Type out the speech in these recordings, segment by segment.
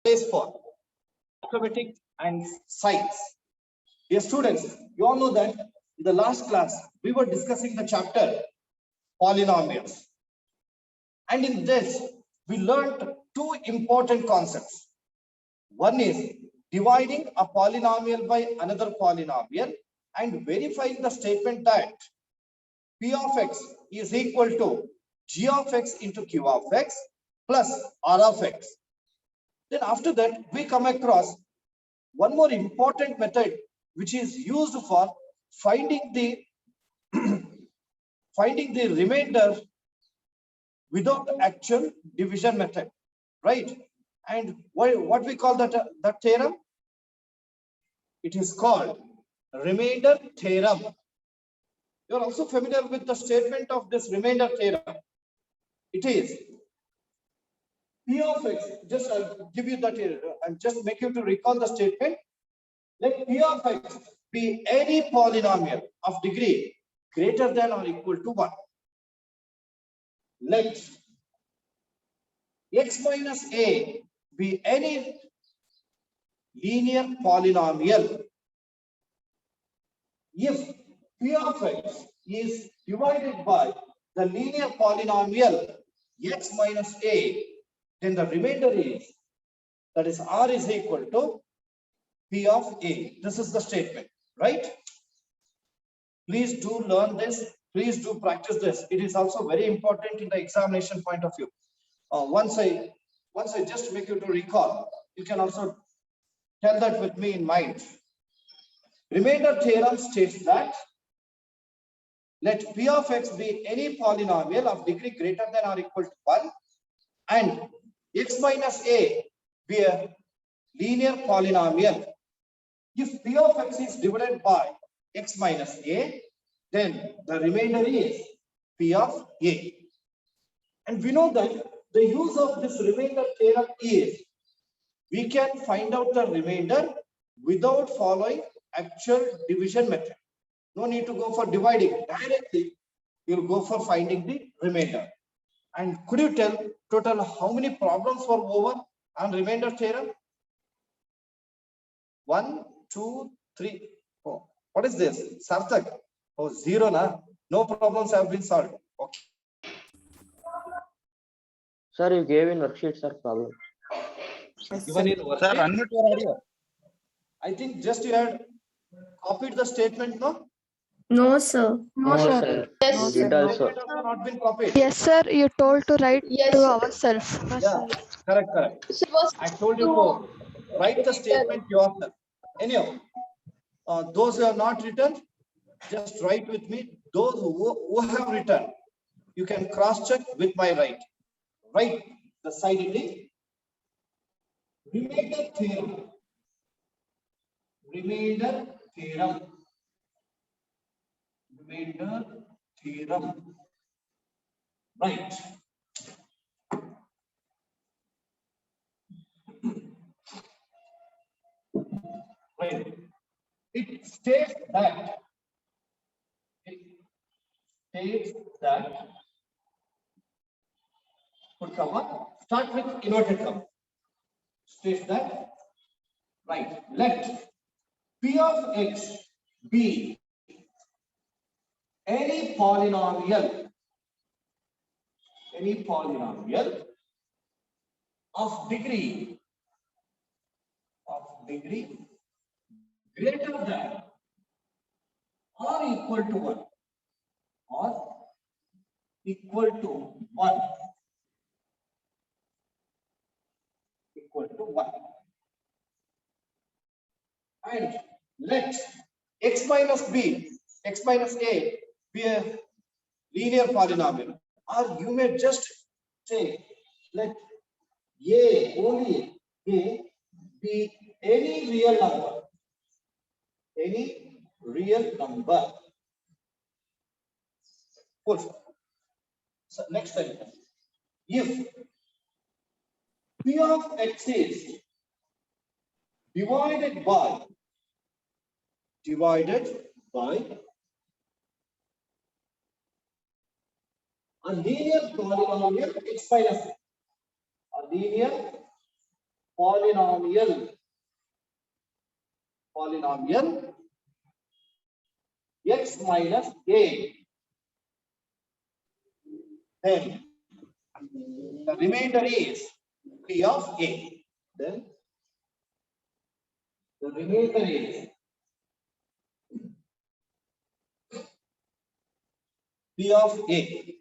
place for mathematics and science. Dear students, you all know that in the last class we were discussing the chapter polynomials, and in this we learned two important concepts. One is dividing a polynomial by another polynomial and verifying the statement that P of x is equal to G of x into Q of x plus R of x. Then after that, we come across one more important method which is used for finding the remainder without actual division method, right? And what we call that theorem? It is called remainder theorem. You are also familiar with the statement of this remainder theorem. It is P of x, just I'll give you that here. I'll just make you to recall the statement. Let P of x be any polynomial of degree greater than or equal to 1. Let x minus a be any linear polynomial if P of x is divided by the linear polynomial x minus a, then the remainder is, that is R is equal to P of a. This is the statement, right? Please do learn this. Please do practice this. It is also very important in the examination point of view. Once I just make you to recall, you can also tell that with me in mind. Remainder theorem states that let P of x be any polynomial of degree greater than or equal to 1 and x minus a be a linear polynomial. If P of x is divided by x minus a, then the remainder is P of a. And we know that the use of this remainder theorem is we can find out the remainder without following actual division method. No need to go for dividing. Directly, you'll go for finding the remainder. And could you tell total how many problems were over on remainder theorem? 1, 2, 3, 4. What is this? Sarthak. Oh, 0 na. No problems have been solved. Okay. Sir, you gave in worksheet, sir, problem. Given in worksheet? Sir, unmute your audio. I think just you had copied the statement, no? No, sir. No, sir. Yes, You did also. Statement has not been copied. Yes, sir. You told to write Yes, to sir. ourselves. Yeah, correct. So it was I told you to write the statement yourself. Anyhow, those who have not written, just write with me. Those who have written, you can cross-check with my right. Write the side it is. Remainder theorem. Remainder theorem. Remainder theorem. Right. Right. It states that put comma, start with inverted comma. States that, right, let P of x be any polynomial of degree greater than or equal to 1 or equal to 1 and let x minus a be a linear polynomial, or you may just say let only a be any real number. Full stop. So next sentence. If P of x is divided by a linear polynomial x minus a linear polynomial x minus a, then the remainder is p of a. Then the remainder is p of a.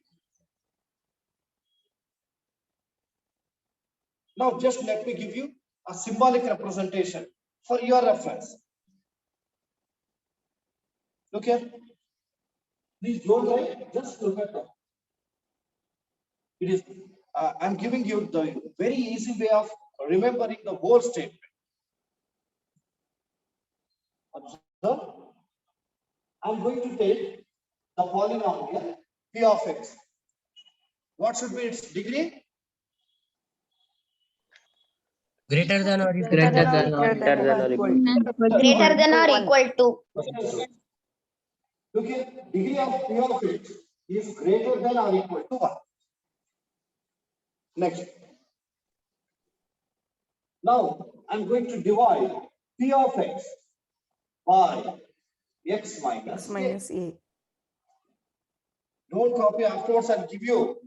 Now just let me give you a symbolic representation for your reference. Look here. Please don't write, just look at that. It is, I'm giving you the very easy way of remembering the whole statement. Observe. I'm going to take the polynomial p of x. What should be its degree? Greater than or equal Greater than or equal to. Greater than or equal to. Look here, degree of p of x is greater than or equal to 1. Next. Now, I'm going to divide p of x by x minus a. a. Don't copy afterwards. I'll give you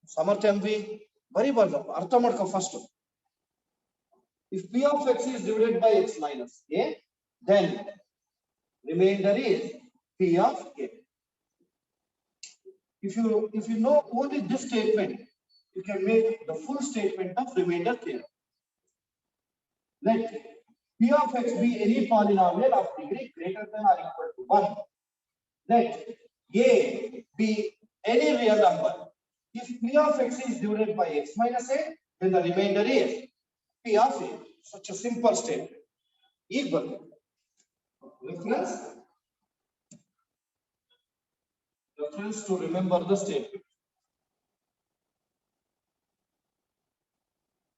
summer term we very well. Artha madko first. If p of x is divided by x minus a, then remainder is p of a. If you know only this statement, you can make the full statement of remainder theorem. Let p of x be any polynomial of degree greater than or equal to 1. Let a be any real number. If p of x is divided by x minus a, then the remainder is p of a. Such a simple statement. Equal. Reference to remember the statement.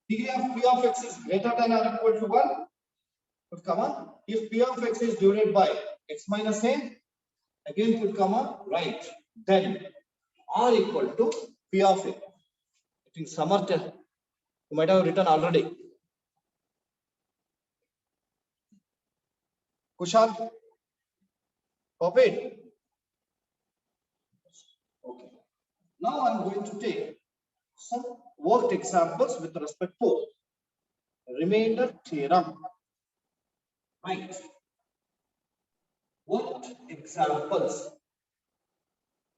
Degree of p of x is greater than or equal to 1. Put comma. If p of x is divided by x minus a, again put comma, right. Then r equal to p of a. I think Samartha, you might have written already. Kushal, copy it. Okay. Now I'm going to take some worked examples with respect to remainder theorem. Right. Worked examples.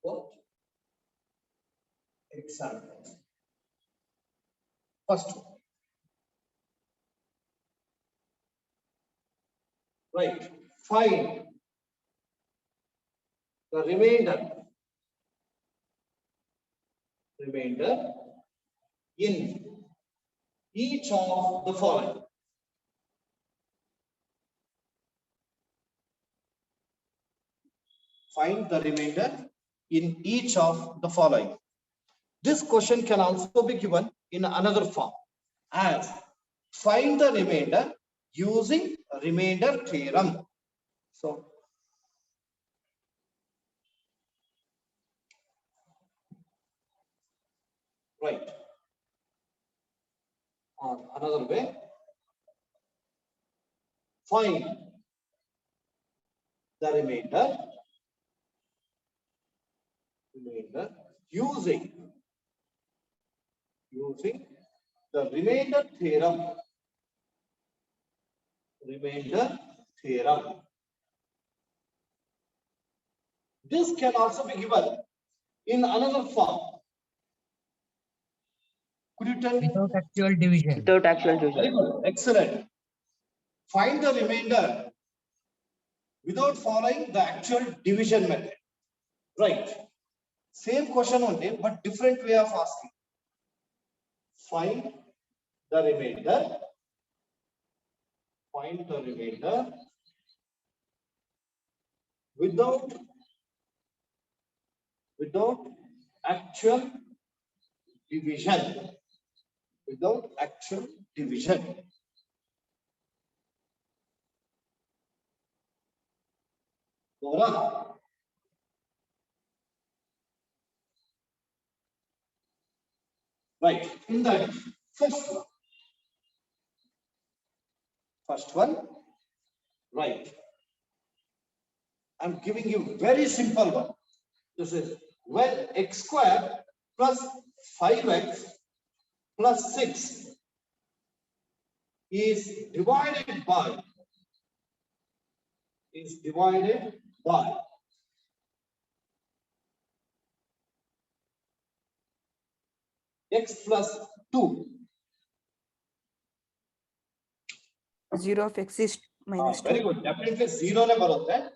Worked examples. First one. Right. Find the remainder in each of the following. Find the remainder in each of the following. This question can also be given in another form as find the remainder using remainder theorem. So, right. Or another way, find the remainder using the remainder theorem. This can also be given in another form. Could you tell me? without actual division. Without actual Very division. good. Excellent. Find the remainder without following the actual division method. Right. Same question only, but different way of asking. Find the remainder. Without actual division. Dora. Right. In that, first one. First one, right. I'm giving you very simple one. This is when x square plus 5x plus 6 is divided by x plus 2. 0 of x is minus 2. Very good. Definitely 0 ne barutte.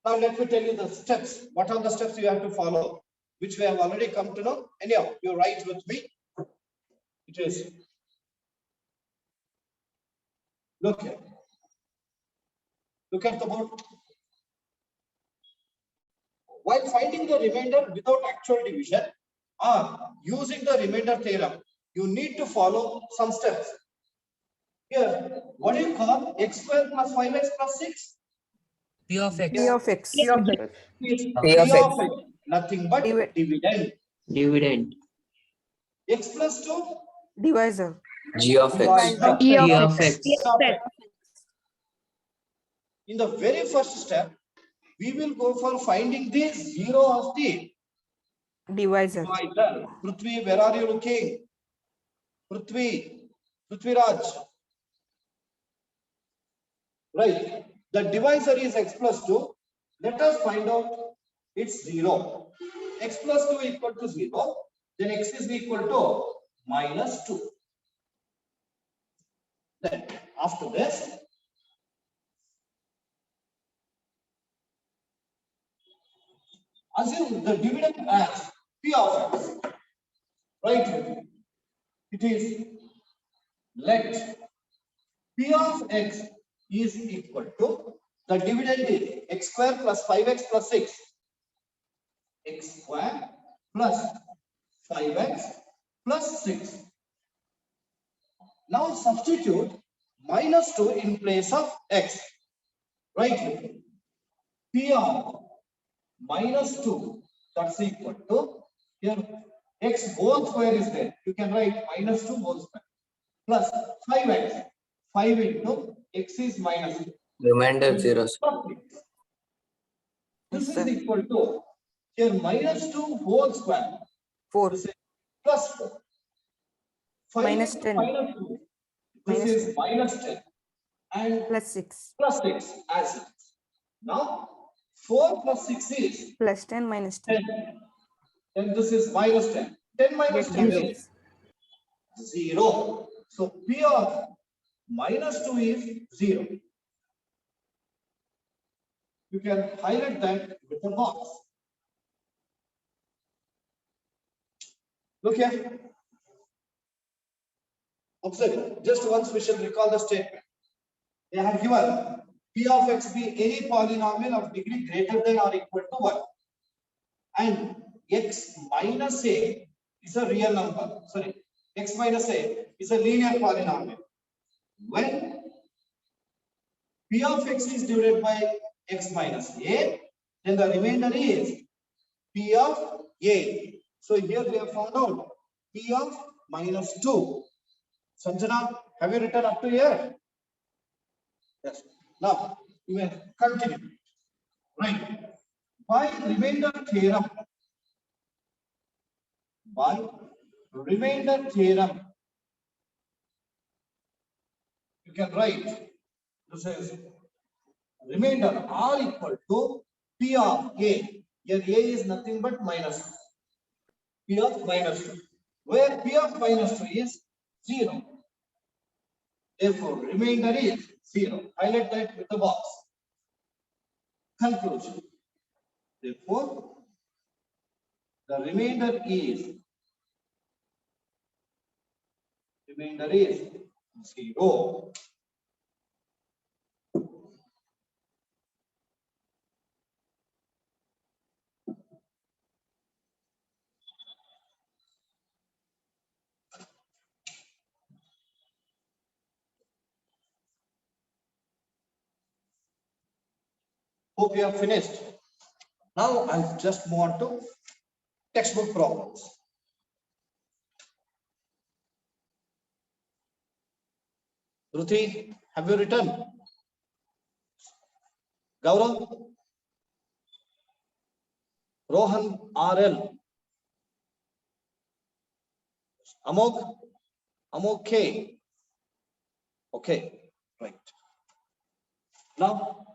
Now let me tell you the steps. What are the steps you have to follow, which we have already come to know. Anyhow, you write with me. It is, look here. Look at the board. While finding the remainder without actual division or using the remainder theorem, you need to follow some steps. Here, what do you call x square plus 5x plus 6? P of x. P of x. Is P P of of x. x, nothing but Divi- dividend. Dividend. X plus 2, Divisor. G of x. divisor. P of x. In the very first step, we will go for finding the zero of the Divisor. divisor. Prithvi, where are you looking? Prithviraj. Right. The divisor is x plus 2. Let us find out its 0. X plus 2 equal to 0. Then x is equal to minus 2. Then after this, assume the dividend as P of x. Right. It is, let P of x is equal to, the dividend is x square plus 5x plus 6. X square plus 5x plus 6. Now substitute minus 2 in place of x. Right? P of minus 2, that's equal to, here x whole square is there. You can write minus 2 whole square plus 5x. 5 into x is minus 2. Remainder 0. This Yes, is sir. equal to, here minus 2 whole square. 4. This is plus 4. 5 Minus into 10. minus 2. This Minus is minus 10. And Plus 6. plus 6 as it is. Now 4 plus 6 is Plus 10 minus 10. 10. Then this is minus 10. 10 minus Get 10 0. is 0. So P of minus 2 is 0. You can highlight that with a box. Look here. Observe. Just once we shall recall the statement. They have given P of x be any polynomial of degree greater than or equal to 1. And x minus a is a real number. Sorry, x minus a is a linear polynomial. When P of x is divided by x minus a, then the remainder is P of a. So here we have found out P of minus 2. Sanjana, have you written up to here? Yes. Now you may continue. Right. By remainder theorem, you can write, this is remainder R equal to P of A. Here A is nothing but minus 2. P of minus 2. Where P of minus 2 is 0. Therefore, remainder is 0. Highlight that with the box. Conclusion. Therefore, the remainder is 0. Hope you have finished. Now I'll just move on to textbook problems. Dhruti, have you written? Gaurav? Rohan RL. Amok? Amok K. Okay, right. Now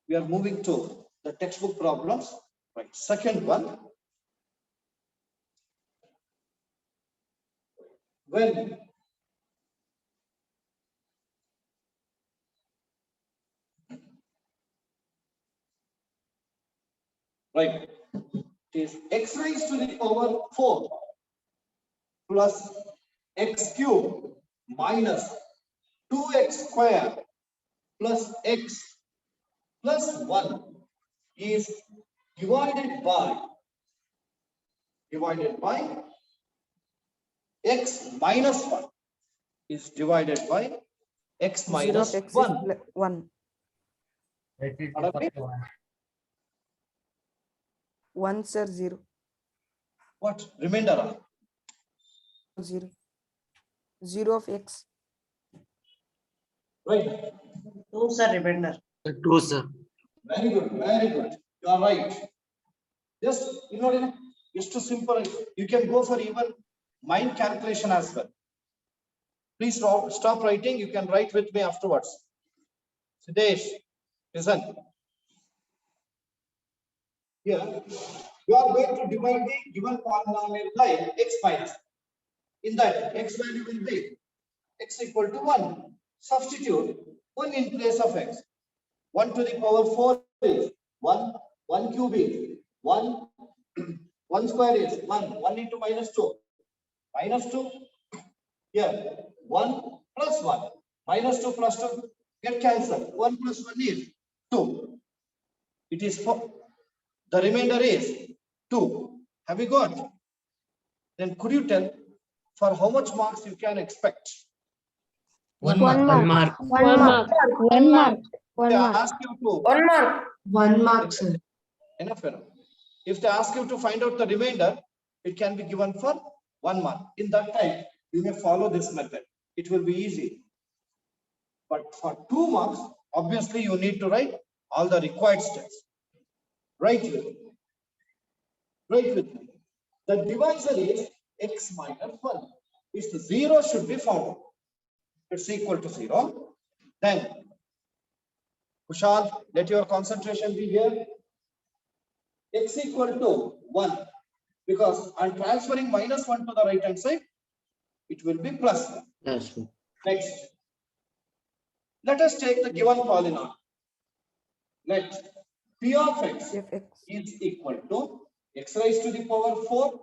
we are moving to the textbook problems. Right. Second one. When right, it is x raised to the power 4 plus x cube minus 2x square plus x plus 1 is divided by x minus 1 is divided by x 0 minus of x is 1. 1. Pardon me? 1 sir 0. What? Remainder? 0. 0 of x. Right. 2 sir, remainder. 2, sir. Very good. Very good. You are right. Just, you know, just too simple. You can go for even mind calculation as well. Please stop writing. You can write with me afterwards. Siddesh, listen. Here, you are going to divide the given polynomial by x minus. In that, x value will be x equal to 1. Substitute 1 in place of x. 1 to the power 4 is 1. 1 cube is 1. 1 square is 1. 1 into minus 2. Minus 2. Here, 1 plus 1. Minus 2 plus 2 get cancelled. 1 plus 1 is 2. It is 4. The remainder is 2. Have you got? Then could you tell for how much marks you can expect? 1 One mark. mark. 1 mark. One mark. If they ask you to, 1 mark. 1 mark, sir. enough. If they ask you to find out the remainder, it can be given for 1 mark. In that time, you may follow this method. It will be easy. But for 2 marks, obviously you need to write all the required steps. Write with me. Write with me. The divisor is x minus 1. If the 0 should be found. It's equal to 0. Then, Kushal, let your concentration be here. X equal to 1. Because I'm transferring minus 1 to the right hand side, it will be plus 1. Yes, sir. Next, let us take the given polynomial. Let p of x F x is equal to x raised to the power 4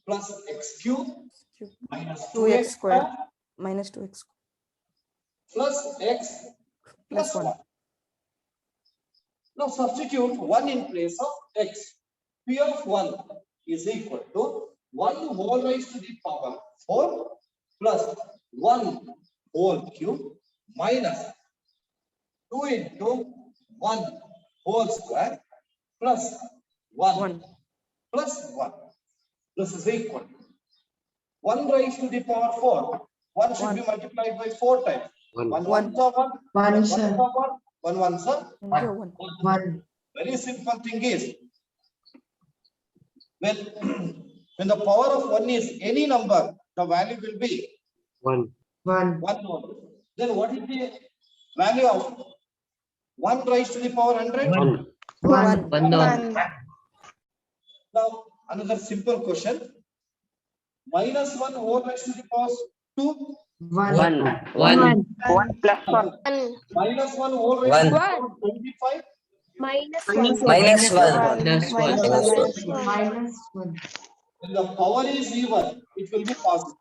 plus x cube cube minus 2x 2x squared square minus 2x plus x plus 1. Now substitute 1 in place of x. P of 1 is equal to 1 whole raised to the power 4 plus 1 whole cube minus 2 into 1 whole square plus 1 plus 1. This is equal to 1 raised to the power 4. 1 should be multiplied by 4 times. 1 ones are 1. 1, sir. 1 ones are 1. 1. very simple thing is when the power of 1 is any number, the value will be 1. 1. 1 only. Then what is the value of 1 raised to the power 100? 1. 1. 1. Now another simple question. Minus 1 whole raised to the power 2. 1. 1. 1. 1 plus 1. Minus 1 whole raised to the power 25. Minus Minus 1. Plus 1. Minus 1. When the power is even, it will be positive.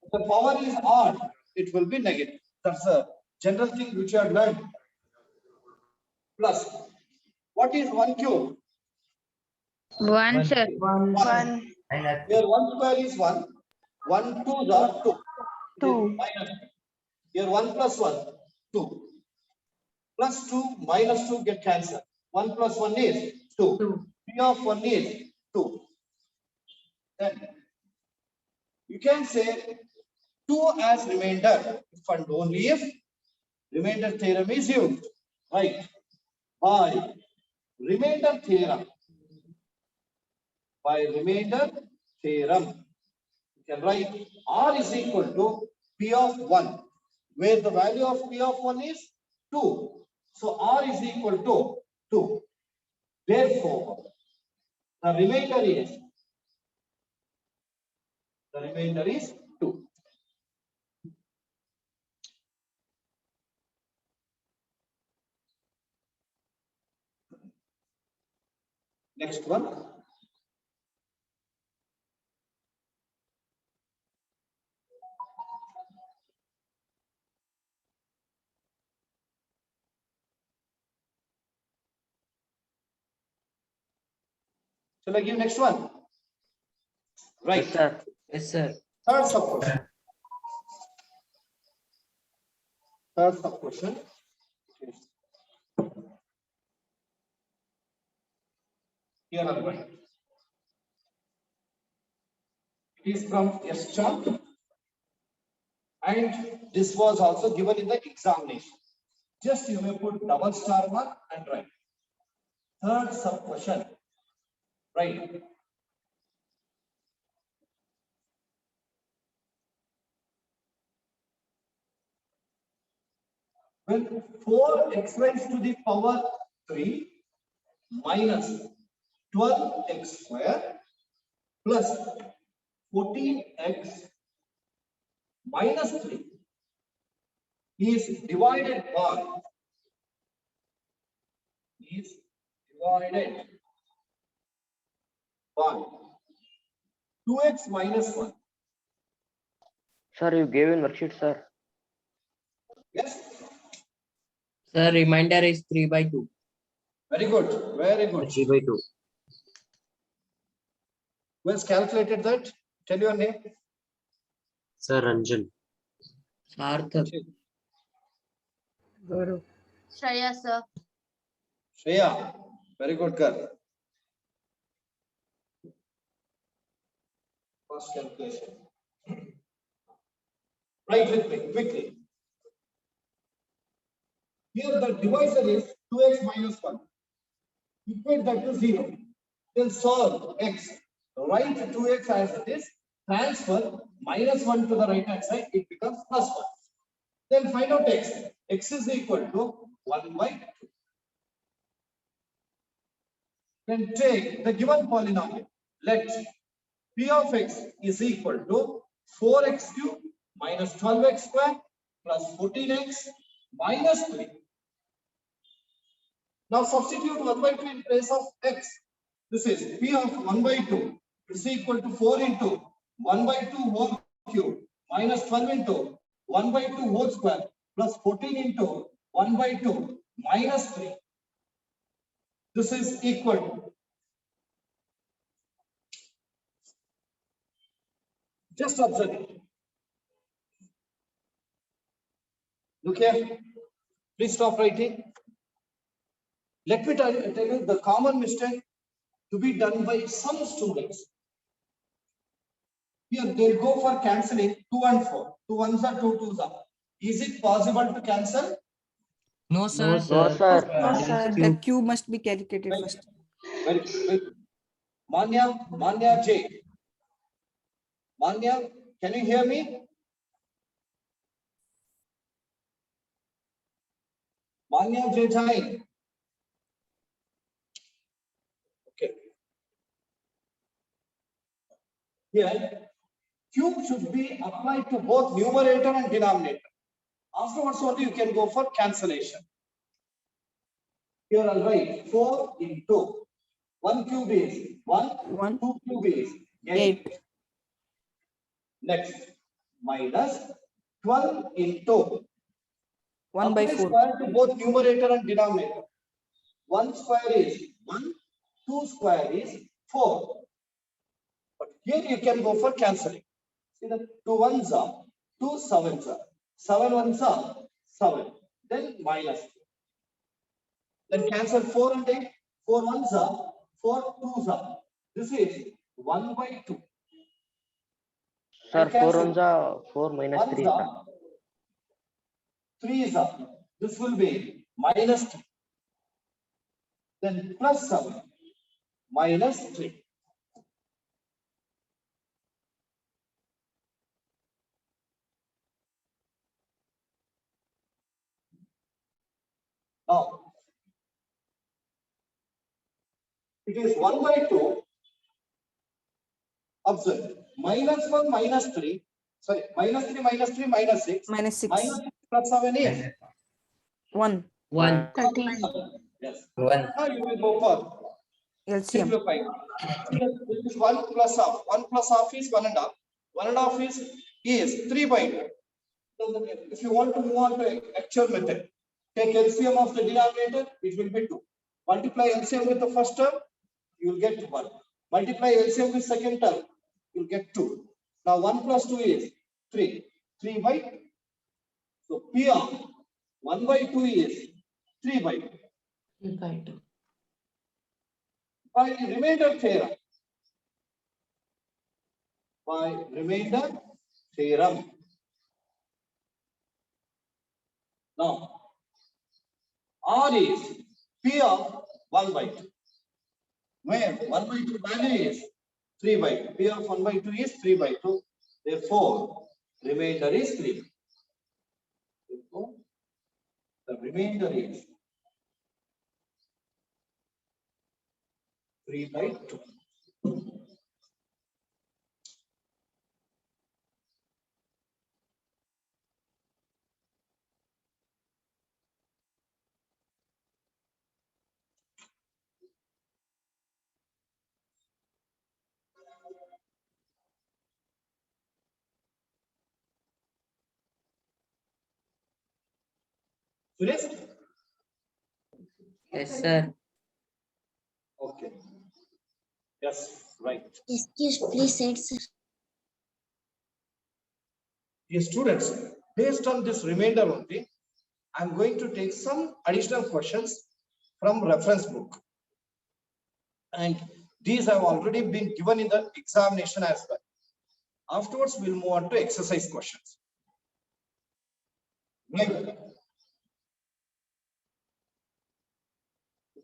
If the power is odd, it will be negative. That's a general thing which you have learned. Plus, what is 1 cube? 1 sir. 1. 1. Here 1 square is 1. 1 2s are 2. 2. Minus. Here 1 plus 1, 2. Plus 2 minus 2 get cancelled. 1 plus 1 is 2. 2. P of 1 is 2. Then you can say 2 as remainder if and only if remainder theorem is used, right? By remainder theorem, you can write R is equal to P of 1, where the value of P of 1 is 2. So R is equal to 2. Therefore, the remainder is 2. Next one. Shall I give next one? Right. Yes, sir. Yes, sir. Third sub question. Third sub question. Here are one. It is from S chart, and this was also given in the examination. Just you may put double star mark and write. Third sub question. Right. When 4x raised to the power 3 minus 12x square plus 14x minus 3 is divided by 2x minus 1. Sir, you gave in worksheet, sir. Yes, Sir, reminder is 3/2. very good, very good. 3/2. Who has calculated that? Tell your name. Sir, Ranjan. Gaurav. Shreya, sir. Shreya, very good girl. First calculation. Write with me quickly. Here the divisor is 2x minus 1. Equate that to 0. Then solve x. Write 2x as it is. Transfer minus 1 to the right hand side. It becomes plus 1. Then find out x. X is equal to 1 by 2. Then take the given polynomial. Let P of x is equal to 4x cube minus 12x square plus 14x minus 3. Now substitute 1 by 2 in place of x. This is P of 1 by 2 is equal to 4 into 1 by 2 whole cube minus 12 into 1 by 2 whole square plus 14 into 1 by 2 minus 3. This is equal to, just observe it. Look here. Please stop writing. Let me tell you the common mistake to be done by some students. Here they go for cancelling 2 and 4. 2 ones are 2 twos are. Is it possible to cancel? No, sir. No, sir. No, Yes, sir. The cube. cube must be calculated first. Very good. Manya J. Manya, can you hear me? Manya J Jain. Okay. Here, cube should be applied to both numerator and denominator. Afterwards, only you can go for cancellation. Here I'll write 4 into 1 cube is 1, 1, 2 cube is 8. Next, minus 12 into 1 by apply 4. square to both numerator and denominator. 1 square is 1, 2 square is 4. But here you can go for cancelling. See the 2 ones are 2 sevens are 7 ones are 7. Then minus 2. Then cancel 4 and 8. 4 ones are 4 twos are. This is 1 by 2. Sir, Cancel. 4 ones are 4 minus One 3. is up, 3 is up. This will be minus 3. Then plus 7, minus 3. Now, it is 1 by 2. Observe. Minus 1, minus 3. Sorry, minus 3, minus 3, minus 6. Minus 6. Minus 6 plus 7 is 1. 1. 13. yes. 1. Now you will go for LCM. simplify. This is 1 plus half. 1 plus half is 1.5. 1.5 is 3 by 2. So if you want to move on to actual method, take LCM of the denominator, it will be 2. Multiply LCM with the first term, you will get 1. Multiply LCM with second term, you will get 2. Now 1 plus 2 is 3. 3 by 2. So P of 1 by 2 is 3 by 2. 3 by 2. By remainder theorem. By remainder theorem. Now, R is P of 1 by 2. Where 1 by 2 value is 3 by 2. P of 1 by 2 is 3 by 2. Therefore, remainder is 3. Therefore, the remainder is 3 by 2. Finished? Yes, sir. Okay. Yes, right. Excuse, please say it, sir. Dear students, based on this remainder only, I am going to take some additional questions from reference book. And these have already been given in the examination as well. Afterwards, we'll move on to exercise questions. Right.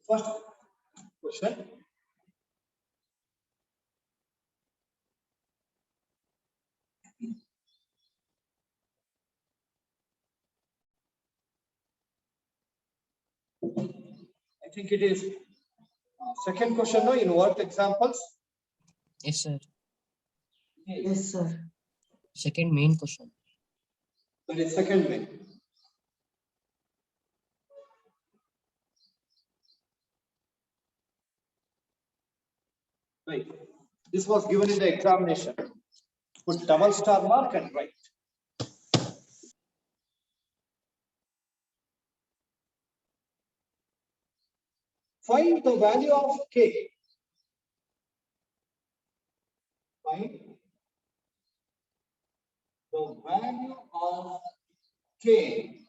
First question. I think it is second question, no, in what examples? Yes, sir. Yes, sir. Second main question. That is second main. Right. This was given in the examination. Put double star mark and write. Find the value of k. Find the value of k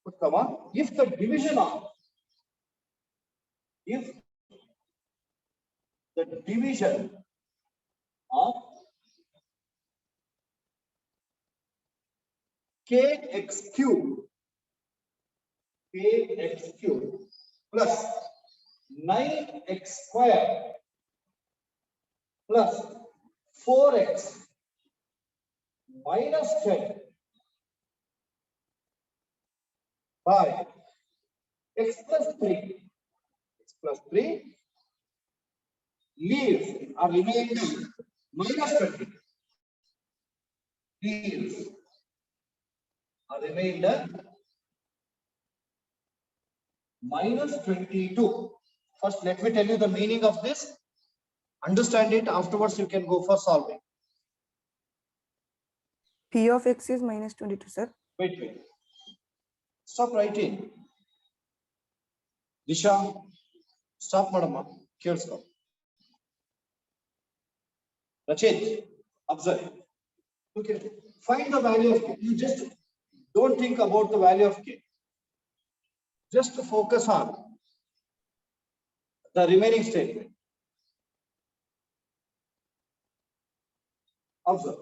put comma if the division of kx cube plus 9x square plus 4x minus 10 by x plus 3 leaves a remainder minus 20. Leaves a remainder minus 22. First, let me tell you the meaning of this. Understand it. Afterwards, you can go for solving. P of x is minus 22, sir. Wait. Stop writing. Disha, stop, madam. Go. Rachit, observe. Okay. Find the value of k. You just don't think about the value of k. Just focus on the remaining statement. Observe.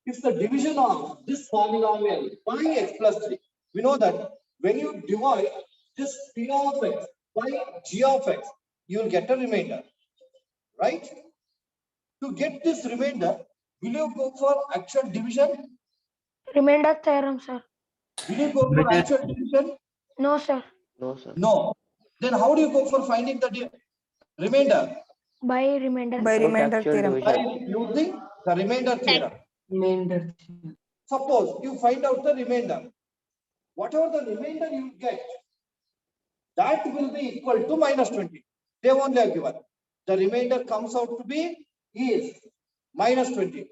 If the division of this polynomial by x plus 3, we know that when you divide this p of x by g of x, you will get a remainder, right? To get this remainder, will you go for actual division? Remainder theorem, sir. Will you go for actual division? No, sir. No, sir. No. Then how do you go for finding the remainder? By remainder. By Without remainder actual theorem. By division. using the remainder theorem. Remainder. Suppose you find out the remainder. Whatever the remainder you get, that will be equal to minus 20. They only have given. The remainder comes out to be is minus 22.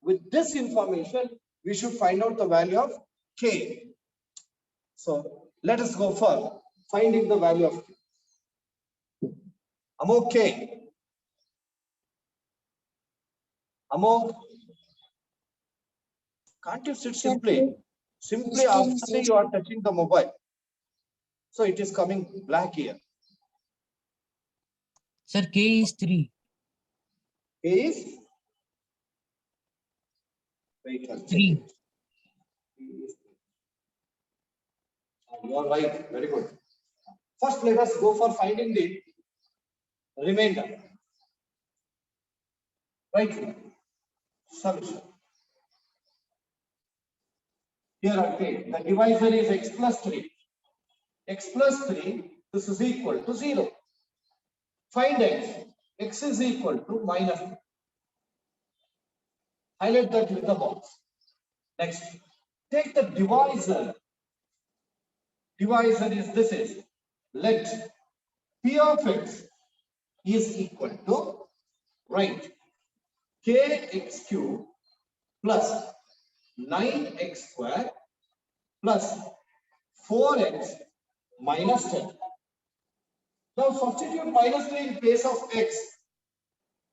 With this information, we should find out the value of k. So let us go for finding the value of k. Among k. Among, can't you sit simply? Simply after you are touching the mobile. So it is coming black here. Sir, K is 3. K is, wait, I'll check 3. it. You are right. Very good. First, let us go for finding the remainder. Right. Solution. Here, okay, the divisor is x plus 3. X plus 3, this is equal to 0. Find x. X is equal to minus 3. Highlight that with the box. Next, take the divisor. Divisor is this is, let p of x is equal to, right, kx cube plus 9x square plus 4x minus 10. Now substitute minus 3 in place of x.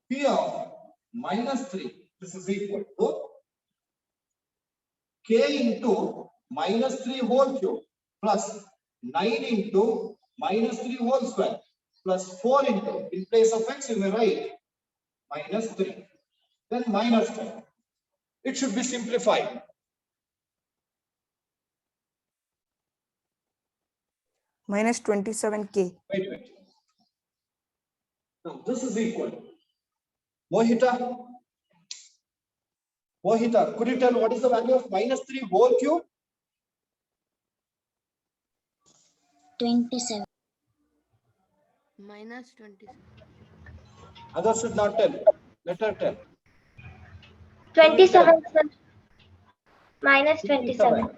P of minus 3, this is equal to k into minus 3 whole cube plus 9 into minus 3 whole square plus 4 into, in place of x you may write minus 3, then minus 10. It should be simplified. Minus 27k. Wait. Now this is equal. Mohita, could you tell what is the value of minus 3 whole cube? 27. Minus 27. Others should not tell. Let her tell. 27, sir. Minus 27.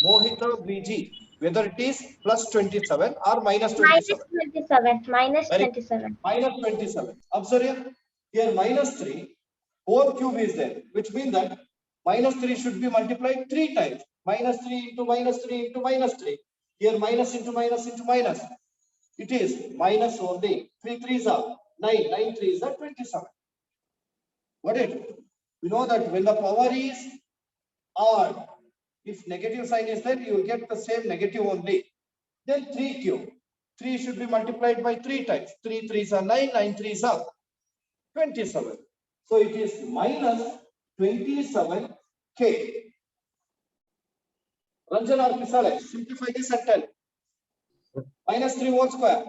Mohita VG, whether it is plus 27 or minus Minus 27. 27. Minus Very- 27. Minus 27. Observe here minus 3 whole cube is there, which means that minus 3 should be multiplied 3 times. Minus 3 into minus 3 into minus 3. Here minus into minus into minus. It is minus only. 3 3s are 9. 9 3s are 27. Got it? We know that when the power is odd, if negative sign is there, you will get the same negative only. Then 3 cube. 3 should be multiplied by 3 times. 3 3s are 9. 9 3s are 27. So it is minus 27k. Ranjan or Pisale, simplify this and tell. Minus 3 whole square.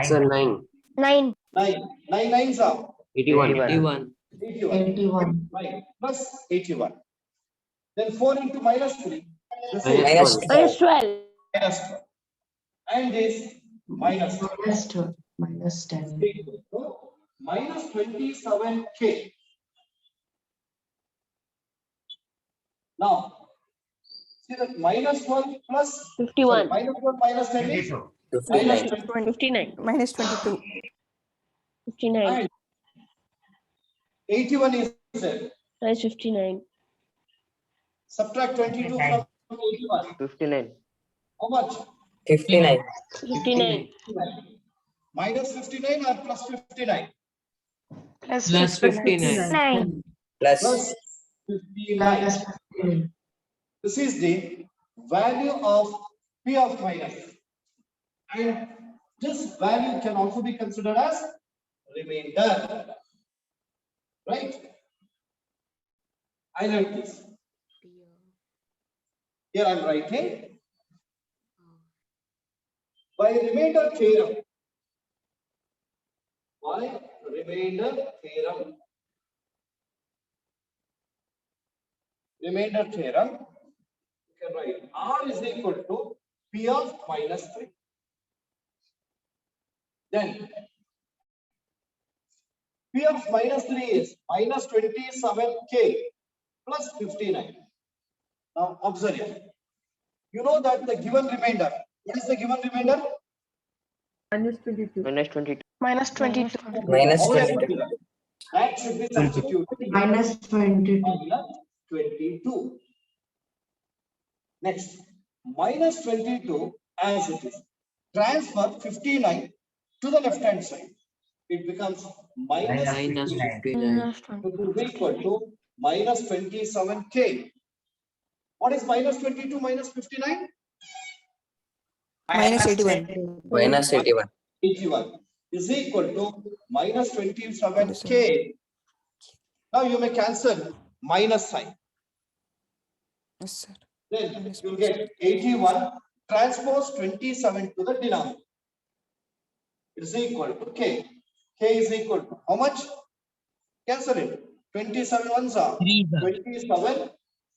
Sir, 9. 9. 9. 9 9s are 81. 81. 81. 81. 9 plus 81. Then 4 into minus 3. This is Minus 12. Minus 12. minus 12. And this minus 12. Minus 12. Minus 10. So, minus 27k. Now, see that minus 12 plus 51. minus 12 minus 10 is minus 20. 59. Minus 22. 59. And 81 is there. Minus 59. Subtract 22 from 81. 59. How much? 59. 59. Minus 59 or plus 59? Plus 59. 9. Plus. Plus 59. Minus 15. This is the value of P of minus. And This value can also be considered as remainder. Right? I like this. Here I am writing by remainder theorem. By remainder theorem. Remainder theorem. You can write R is equal to P of minus 3. Then P of minus 3 is minus 27K plus 59. Now observe here. You know that the given remainder. What is the given remainder? Minus 22. Minus 22. Minus 22. Minus How we are 22. going to do that? That should be substituted. Minus 22. Minus 22. Next, minus 22 as it is. Transfer 59 to the left hand side. It becomes minus Minus 59. 59. Minus 20. It is equal to minus 27K. What is minus 22 minus 59? Minus 81. Minus 81. 81 is equal to minus 27K. Now you may cancel minus sign. Yes, sir. Then you will get 81 transpose 27 to the denominator. It is equal to K. K is equal to how much? Cancel it. 27 ones are 3, sir. 27,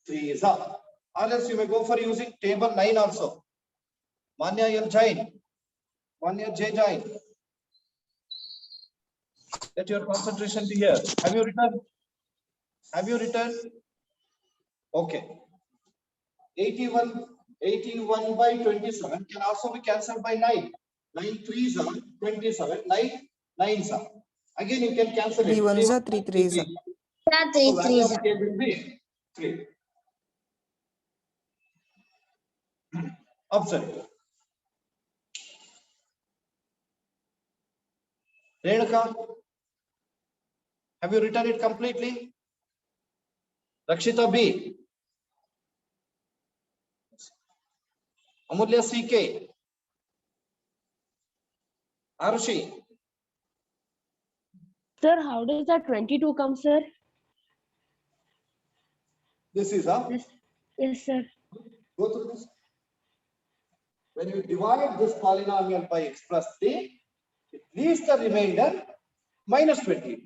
3 is up. Or else you may go for using table 9 also. Manya, you'll join. Manya, J join. Let your concentration be here. Have you written? Have you written? Okay. 81 by 27 can also be cancelled by 9. 9 3s are 27. 9 9s are. Again, you can cancel it. 3 ones are 3 threes are. Yeah, So 3 value 3s. of K will be 3. Observe. Renuka, have you written it completely? Rakshita B. Amulya CK. Arushi. Sir, how does that 22 come, sir? This is a. Yes, yes, sir. Go through this. When you divide this polynomial by x plus 3, it leaves the remainder minus 20.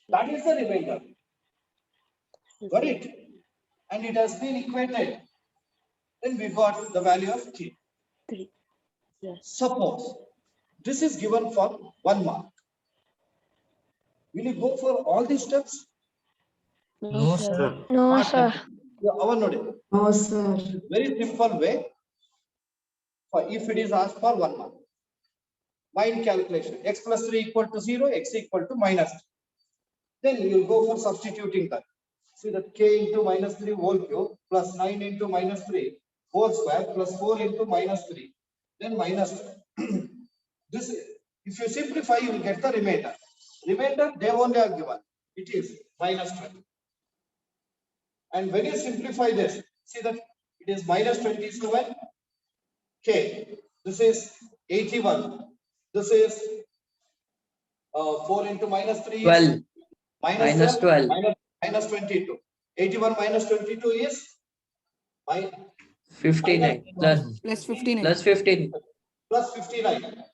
That is the remainder. Got it? And it has been equated. Then we got the value of k. 3. Yes. Suppose this is given for 1 mark. Will you go for all these steps? No, sir. No, sir. Our note. No, sir. Very simple way. For if it is asked for 1 mark. Mind calculation. X plus 3 equal to 0, x equal to minus 3. Then you will go for substituting that. See that k into minus 3 whole cube plus 9 into minus 3 whole square plus 4 into minus 3. Then minus 2. This, if you simplify, you will get the remainder. Remainder, they only are given. It is minus 20. And when you simplify this, see that it is minus 27 k. This is 81. This is 4 into minus 3 is 12. minus 12. minus 22. 81 minus 22 is 59. Plus Plus 59. plus 15. plus 59.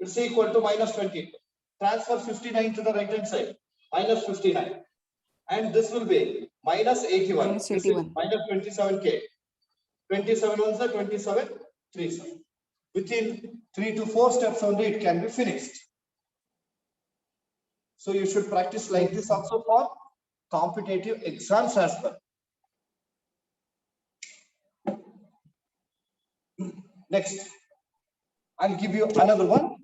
It's equal to minus 22. Transfer 59 to the right hand side. Minus 59. And this will be minus 81. Minus This is 81. minus 27k. 27 ones are 27 3s. Within 3 to 4 steps only it can be finished. So you should practice like this also for competitive exams as well. Next, I'll give you another one,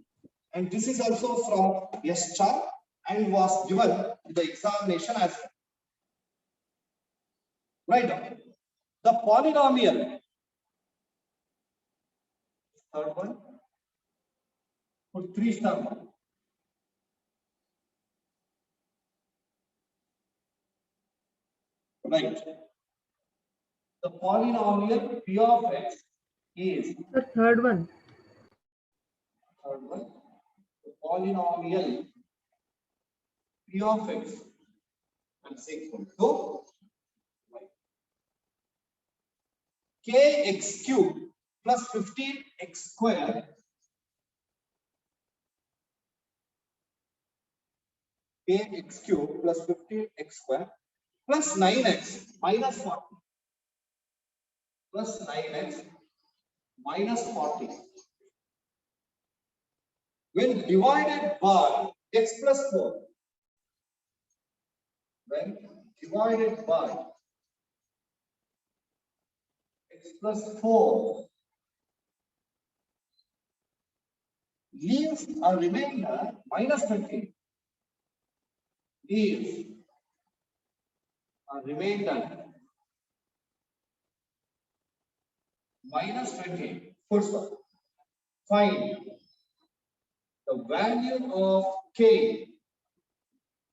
and this is also from yes chart and was given in the examination as well. Right. The polynomial. Third one. Put 3-star one. Right. The polynomial p of x is The third one. Third one, the polynomial P of X is equal to kx cube plus 15x square kx cube plus 15x square plus 9x minus 40 plus 9x minus 40 when divided by x plus 4. When divided by x plus 4 leaves a remainder minus 20. Leaves a remainder minus 20. First one, find the value of k.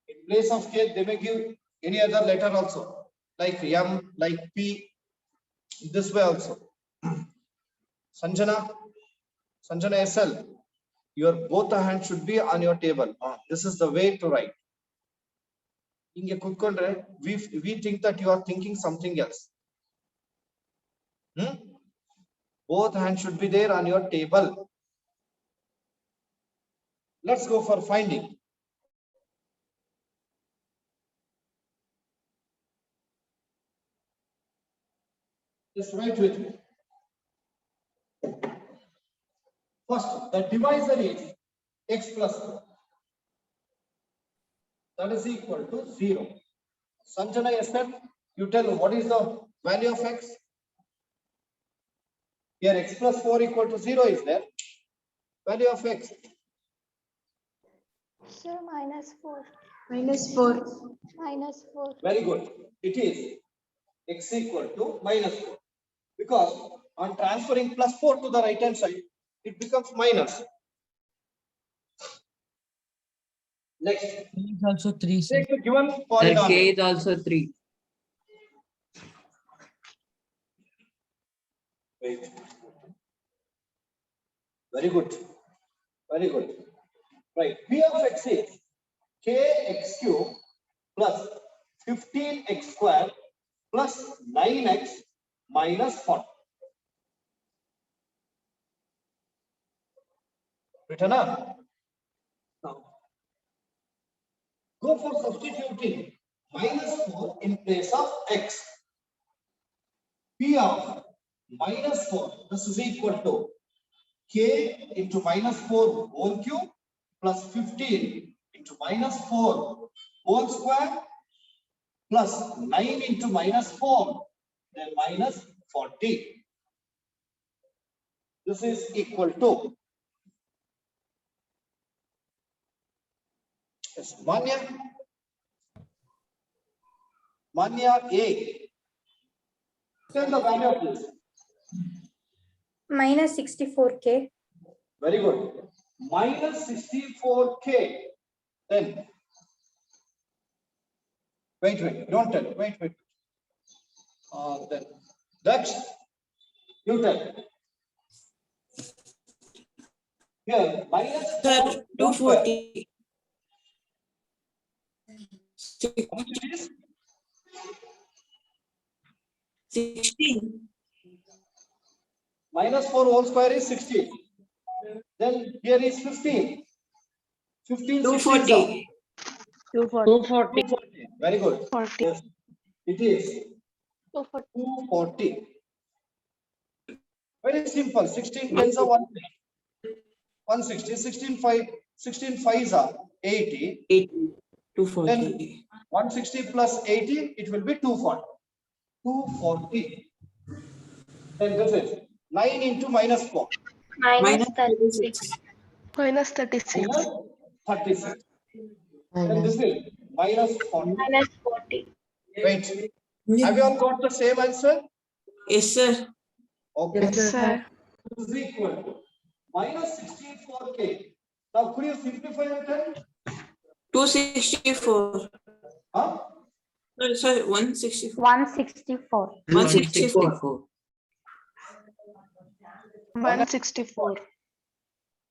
In place of k, they may give any other letter also, like M, like P, this way also. Sanjana SL, your both the hands should be on your table. This is the way to write. We think that you are thinking something else. Both hands should be there on your table. Let's go for finding. Just write with me. First, the divisor is x plus 4. That is equal to 0. Sanjana SL, you tell what is the value of x? Here x plus 4 equal to 0 is there. Value of x. Sir, minus 4. Minus 4. Minus 4. Very good. It is x equal to minus 4. Because on transferring plus 4 to the right hand side, it becomes minus. Next, K is also 3, sir. take the given Sir, polynomial. K is also 3. Wait. Very good. Very good. Right. P of x is kx cube plus 15x square plus 9x minus 40. Written up. Now, go for substituting minus 4 in place of x. P of minus 4, this is equal to k into minus 4 whole cube plus 15 into minus 4 whole square plus 9 into minus 4, then minus 40. This is equal to, yes, Manya A. Tell the value of this. Minus 64K. Very good. Minus 64K. Then, wait, don't tell. Wait. Then, that you tell. Here, minus Sir, 240. How much it is? 16. Minus 4 whole square is 16. Then here is 15. 15, 240. 240. 240. Very good. 40. Yes. It is 240. 240. Very simple. 16 tens are 160. 16 fives are 80. 240. Then 160 plus 80, it will be 240. 240. Then this is 9 into minus 4. Minus 36. Minus 36. Minus 36. Then this is minus 40. Minus 40. Wait. Have you all got the same answer? Yes, sir. Okay. Yes, Sir. This is equal to minus 64K. Now could you simplify and tell? 264. Huh? Sorry, 164. 164. 164. 164.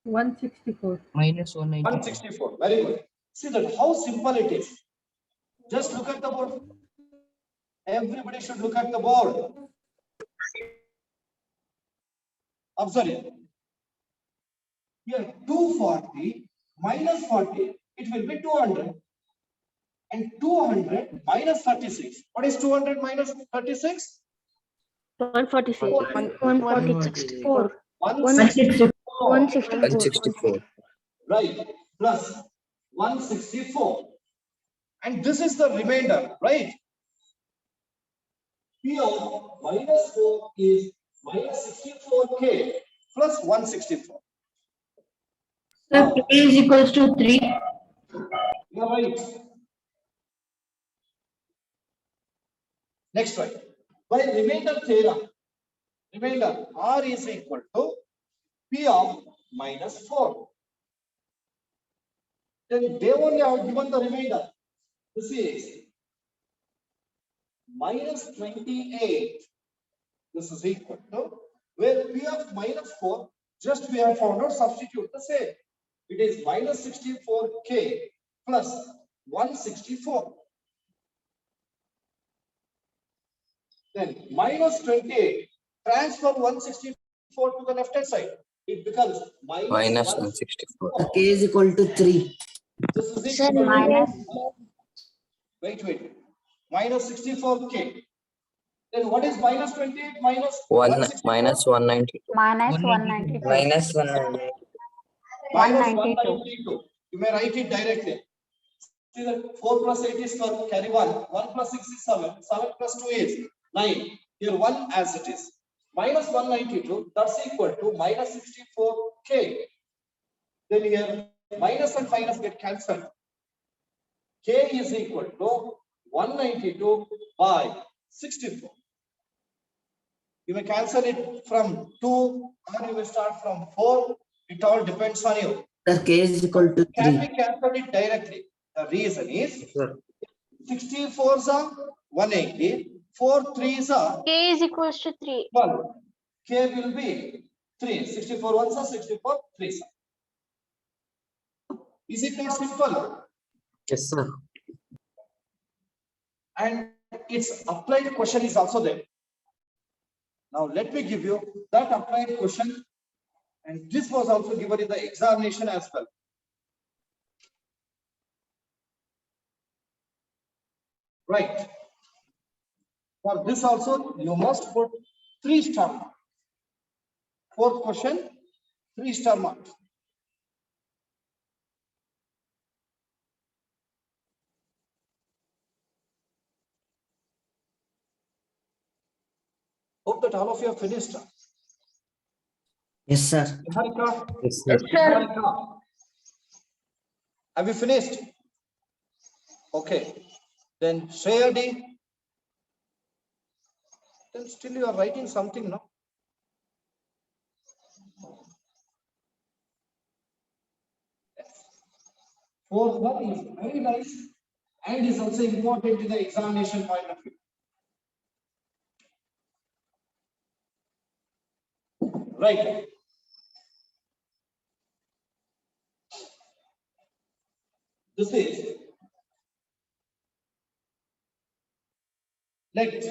164. Minus 190. 164. Very good. See that how simple it is. Just look at the board. Everybody should look at the board. Observe it. Here 240 minus 40, it will be 200. And 200 minus 36. What is 200 minus 36? 146. 164. 164. 164. Right. Plus 164. And this is the remainder, right? P of minus 4 is minus 64k plus 164. Sir, K is equals to 3. You are right. Next one. By remainder theorem, remainder R is equal to P of minus 4. Then they only have given the remainder. This is minus 28. This is equal to where P of minus 4, just we have found out, substitute the same. It is minus 64k plus 164. Then minus 28, transfer 164 to the left hand side. It becomes minus Minus 164. 164. K is equal to 3. This is Sir, equal to minus. wait. Minus 64k. Then what is minus 28 minus 1 minus 192. Minus 192. Minus 192. minus 192. 192. You may write it directly. See that 4 plus 8 is 12, carry 1. 1 plus 6 is 7. 7 plus 2 is 9. Here 1 as it is. Minus 192, that's equal to minus 64k. Then here minus and minus get cancelled. K is equal to 192 by 64. You may cancel it from 2 or you may start from 4. It all depends on you. Sir, K is equal to Can 3. we cancel it directly? The reason is Sir. 64s are 180, 4 3s are K is equals to 3. 12. K will be 3. 64 ones are 64 3s. Is it not simple? Yes, sir. And its applied question is also there. Now let me give you that applied question, and this was also given in the examination as well. Right. For this also you must put 3-star mark. Fourth question, 3-star mark. Hope that all of you have finished. Yes, sir. Niharika, Yes, sir. Niharika, have you finished? Okay. Then Shreyadi. Then still you are writing something, no? Yes. Fourth one is very nice and is also important in the examination point of view. Right. This is let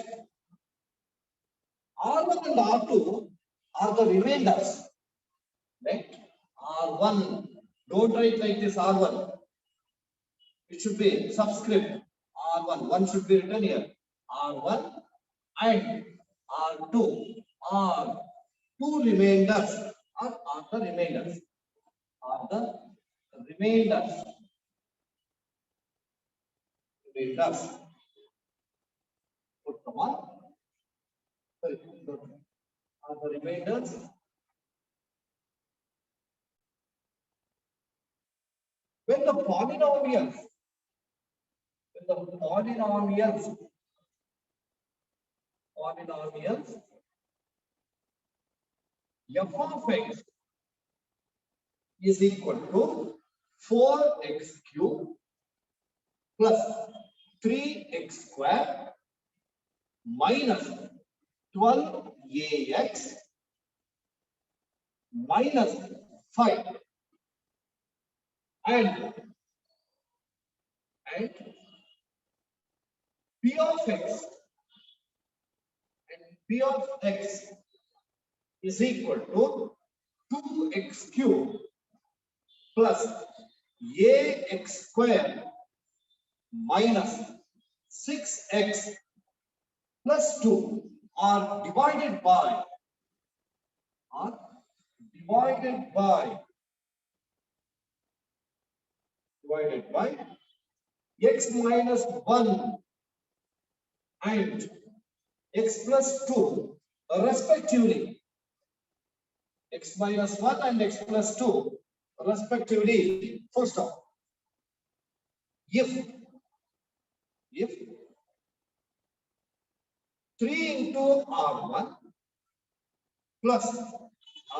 R1 and R2 are the remainders. Right? R1. Don't write like this R1. It should be subscript R1. One should be written here. R1 and R2 are two remainders. Are the remainders. Are the remainders. Remainders. Put the one. Sorry, are the remainders. When the polynomials f of x is equal to 4x cubed plus 3x squared minus 12ax minus 5. and P of x and P of x is equal to 2x cube plus ax square minus 6x plus 2 are divided by x minus 1 and x plus 2 respectively. X minus 1 and x plus 2 respectively. Full stop. If 3 into R1 plus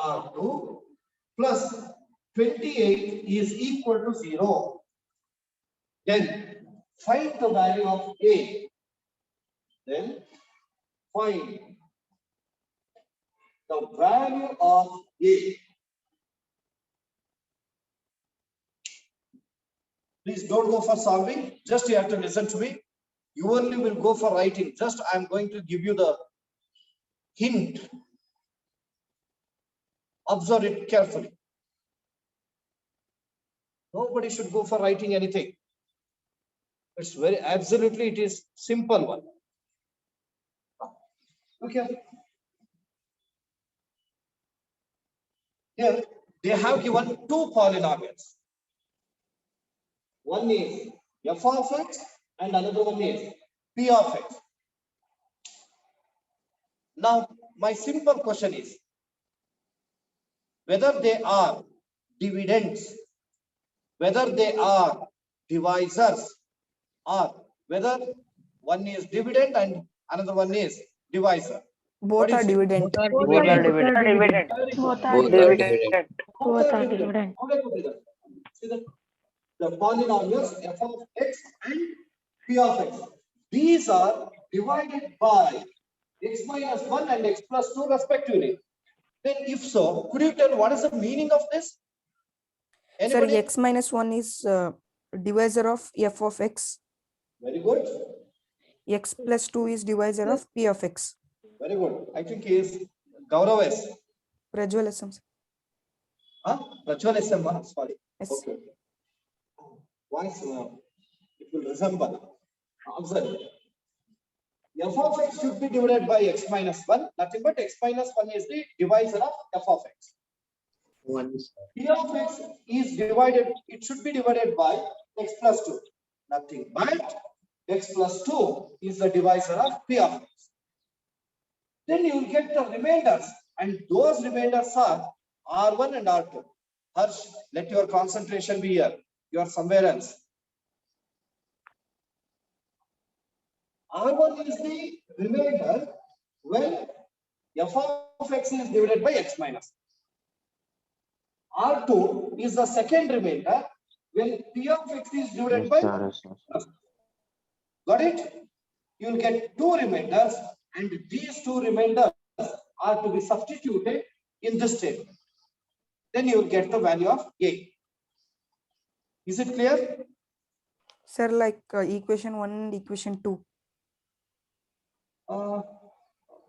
R2 plus 28 is equal to 0, then find the value of A. Then find the value of A. Please don't go for solving, just you have to listen to me. You only will go for writing. Just I am going to give you the hint. Observe it carefully. Nobody should go for writing anything. It's very absolutely, it is simple one. Okay. Here they have given two polynomials. One is f of x and another one is p of x. Now my simple question is whether they are dividends, whether they are divisors, or whether one is dividend and another one is divisor. Both are dividend. Both are dividend. Both are Both are dividend. dividend. Both are dividend. See the polynomials f of x and p of x. These are divided by x minus 1 and x plus 2 respectively. Then if so, could you tell what is the meaning of this? Sir, Anybody? x minus 1 is divisor of f of x. Very good. X plus 2 is divisor of p of x. Very good. I think he is Gaurav S. Prajwal SM. Prajwal SM, sorry. Yes. Okay. Once it will resemble. Observe. F of x should be divided by x minus 1. Nothing but x minus 1 is the divisor of f of x. P of x is divided, it should be divided by x plus 2. Nothing but x plus 2 is the divisor of p of x. Then you will get the remainders, and those remainders are R1 and R2. Harsh, let your concentration be here. You are somewhere else. R1 is the remainder when f of x is divided by x minus. R2 is the second remainder when p of x is divided by. Got it? You will get two remainders, and these two remainders are to be substituted in this table. Then you will get the value of A. Is it clear? Sir, like equation 1 and equation 2.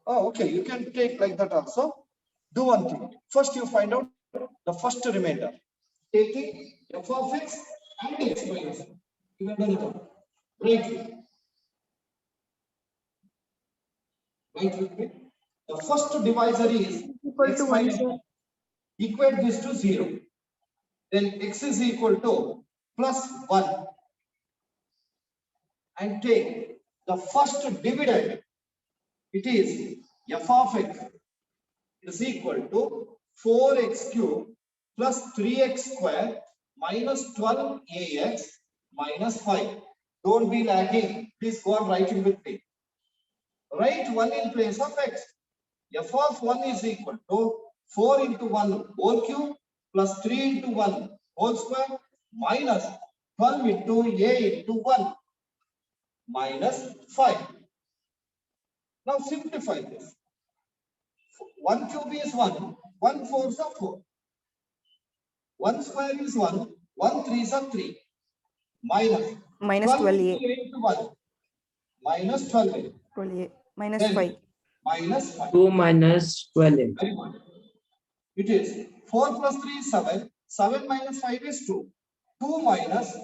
Okay, you can take like that also. Do one thing. First, you find out the first remainder. Taking f of x and x minus. Right. Right with me. The first divisor is x minus. Equate this to 0. Then x is equal to plus 1. And take the first dividend. It is f of x is equal to 4x cube plus 3x square minus 12ax minus 5. Don't be lagging. Please go on writing with me. Write 1 in place of x. F of 1 is equal to 4 into 1 whole cube plus 3 into 1 whole square minus 12 into a into 1 minus 5. Now simplify this. 1 cube is 1, 1 fourths of 4. 1 square is 1, 1 3s are 3. Minus. Minus 12a. into 8 to 1. Minus 12a. 12a. Minus Then 5. minus 5. 2 minus 12. Very good. It is 4 plus 3 is 7. 7 minus 5 is 2. 2 minus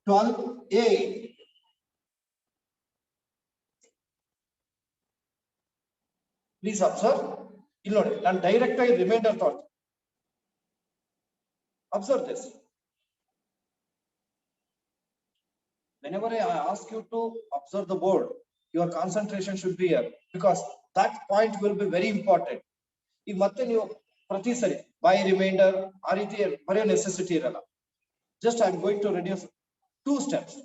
12a. Please observe. And direct remainder thought. Observe this. Whenever I ask you to observe the board, your concentration should be here because that point will be very important. If matte you prati sari by remainder or necessity irala. Just I am going to reduce 2 steps.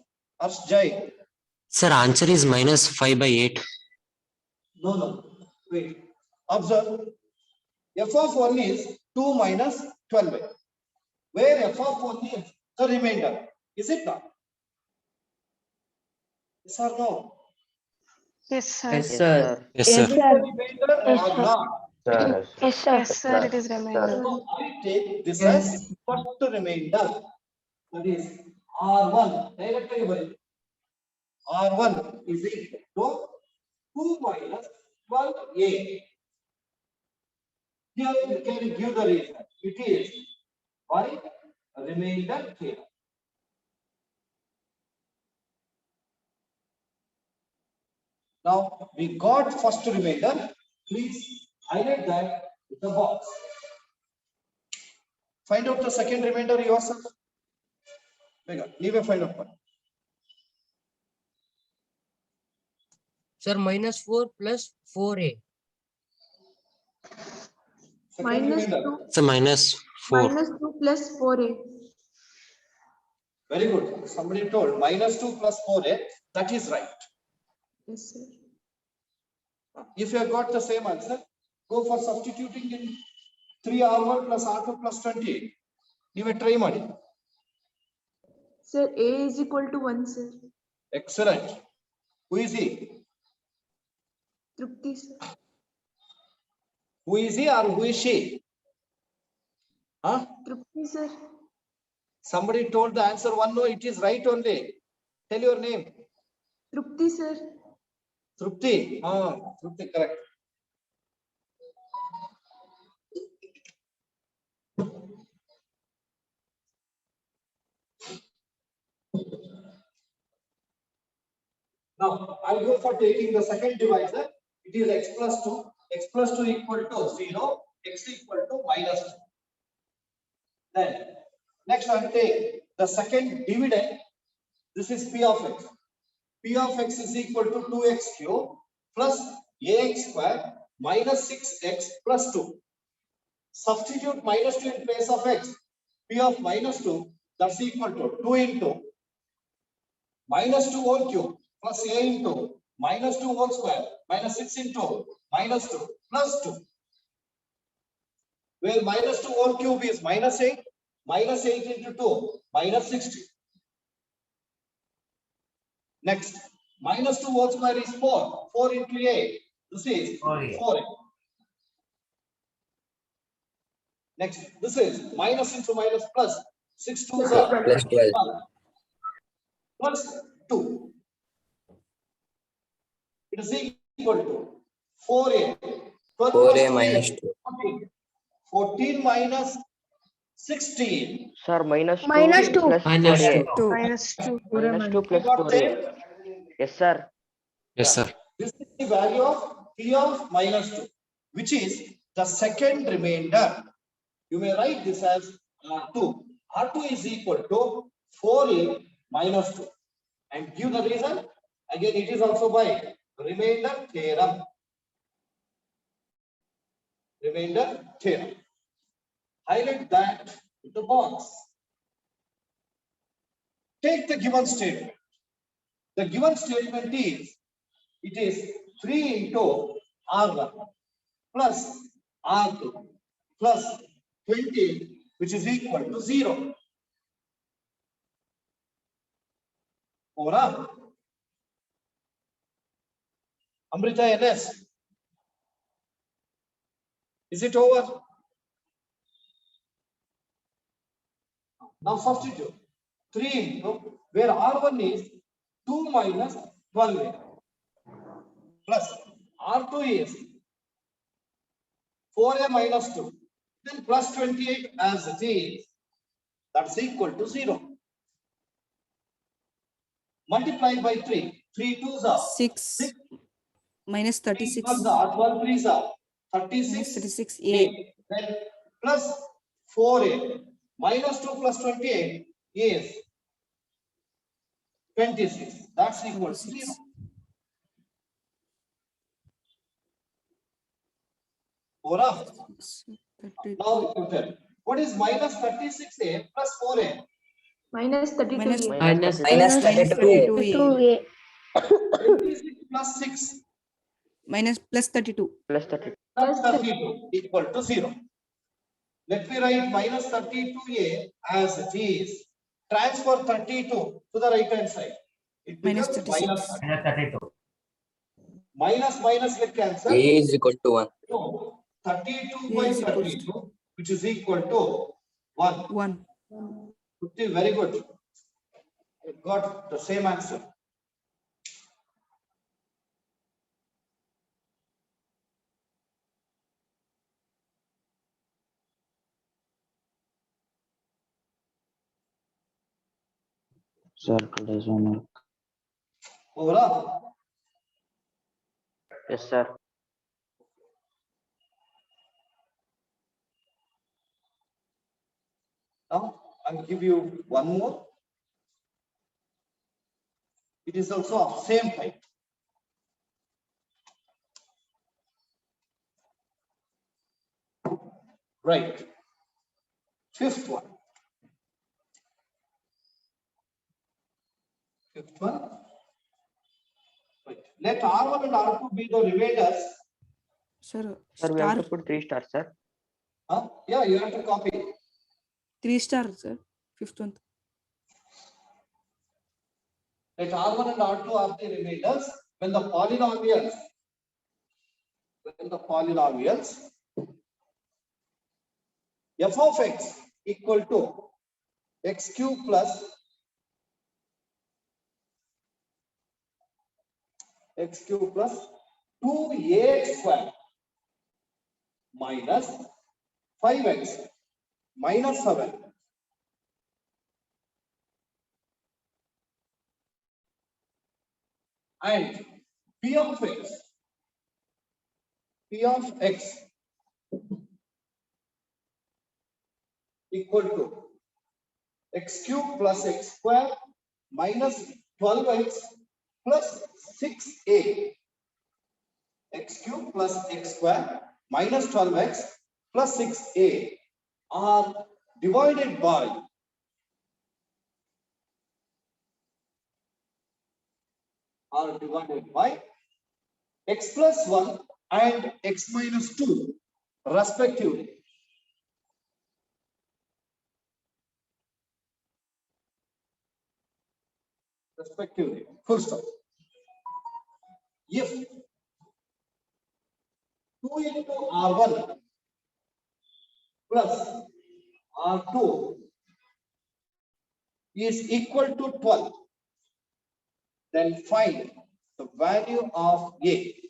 Arsh Jai. Sir, answer is minus 5 by 8. No. Wait. Observe. F of 1 is 2 minus 12. Where f of 1 is the remainder. Is it not? Yes or no? Yes, sir. Yes, Yes, sir. sir. Yes, Yes, sir. Is it sir. the remainder Yes, or sir. not? Yes, sir. Yes, sir. It is remainder. So I take this Yes. as first remainder. That is R1. Directly by R1 is equal to 2 minus 12a. Here you can give the reason. It is by remainder theorem. Now we got first remainder. Please highlight that with the box. Find out the second remainder yourself. Leave a find out one. Sir, minus 4 plus 4a. Second Minus remainder. 2. So minus 4. Minus 2 plus 4a. Very good. Somebody told minus 2 plus 4a. That is right. Yes, sir. If you have got the same answer, go for substituting in 3R1 plus R2 plus 20. You may try money. Sir, a is equal to 1, sir. Excellent. Who is he? Trupti, sir. Who is he or who is she? Huh? Trupti, sir. Somebody told the answer 1. No, it is right only. Tell your name. Trupti, sir. Trupti. Trupti, correct. Now, I'll go for taking the second divisor. It is x plus 2. X plus 2 equal to 0. X equal to minus 2. Then, next I'll take the second dividend. This is P of x. P of x is equal to 2x cube plus ax square minus 6x plus 2. Substitute minus 2 in place of x. P of minus 2, that's equal to 2 into minus 2 whole cube plus a into minus 2 whole square minus 6 into minus 2 plus 2. Where minus 2 whole cube is minus 8. Minus 8 into 2 minus 60. Next, minus 2 whole square is 4. 4 into 8. This is 4. Next, this is minus into minus plus 6 2 Plus 12. plus 2. It is equal to 4a. 12 4a plus 2 minus is 2. 14. 14 minus 16. Sir, minus 2 Minus 2. plus Minus 4a. 2. Minus 2. Minus 2 plus Got 4a. there? Yes, sir. Yes, sir. This is the value of P of minus 2, which is the second remainder. You may write this as R2. R2 is equal to 4a minus 2. And give the reason. Again, it is also by remainder theorem. Remainder theorem. Highlight that with the box. Take the given statement. The given statement is, it is 3 into R1 plus R2 plus 20, which is equal to 0. Over. Amrita NS. Is it over? Now substitute 3 into where R1 is 2 minus 12A plus R2 is 4A minus 2, then plus 28 as it is. That's equal to 0. Multiply by 3. 3 2s are 6 minus 3 36 1s are 12 3s are minus 36 36a A. Then plus 4A minus 2 plus 28 is 26. That's equal to 0. 26. Four up. So 32 Now you tell. What is minus 36A plus 4A? Minus 32. minus Minus minus 32A. 32a 26 plus 6 minus plus 32 Plus 30. plus 32 equal to 0. Let me write minus 32A as it is. Transfer 32 to the right hand side. It minus becomes 36 minus 32. Minus minus will cancel. A is equal to 1. So 32 A by is equals 32, which is equal to 1. 1 50, very good. It got the same answer. Sir, today's homework. Over. Yes, sir. Now I'll give you one more. It is also of same type. Right. Fifth one. Fifth one. Right. Let R1 and R2 be the remainders. sir Sir, we have star to put 3 stars, sir. Huh? Yeah, you have to copy. 3 star sir fifth one Let R1 and R2 are the remainders when the polynomials f of x equal to x cube plus x cube plus 2ax square minus 5x minus 7 and p of x equal to x cube plus x square minus 12x plus 6a. X cube plus x square minus 12x plus 6a are divided by x plus 1 and x minus 2 respectively. Full stop. If 2 into R1 plus R2 is equal to 12, then find the value of A.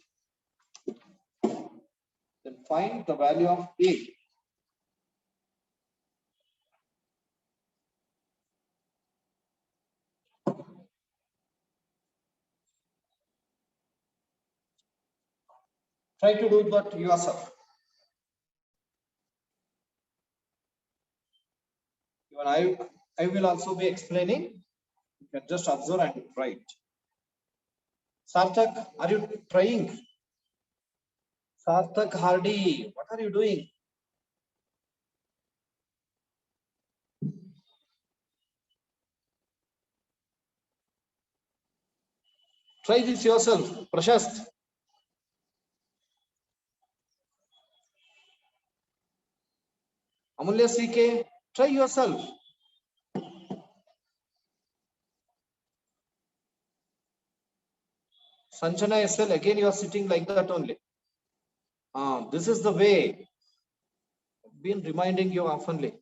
Try to do that yourself. Even I will also be explaining. You can just observe and write. Sarthak, are you trying? Sarthak Hardy, what are you doing? Try this yourself, Prashast. Amulya CK, try yourself. Sanjana SL, again you are sitting like that only. This is the way. I've been reminding you oftenly.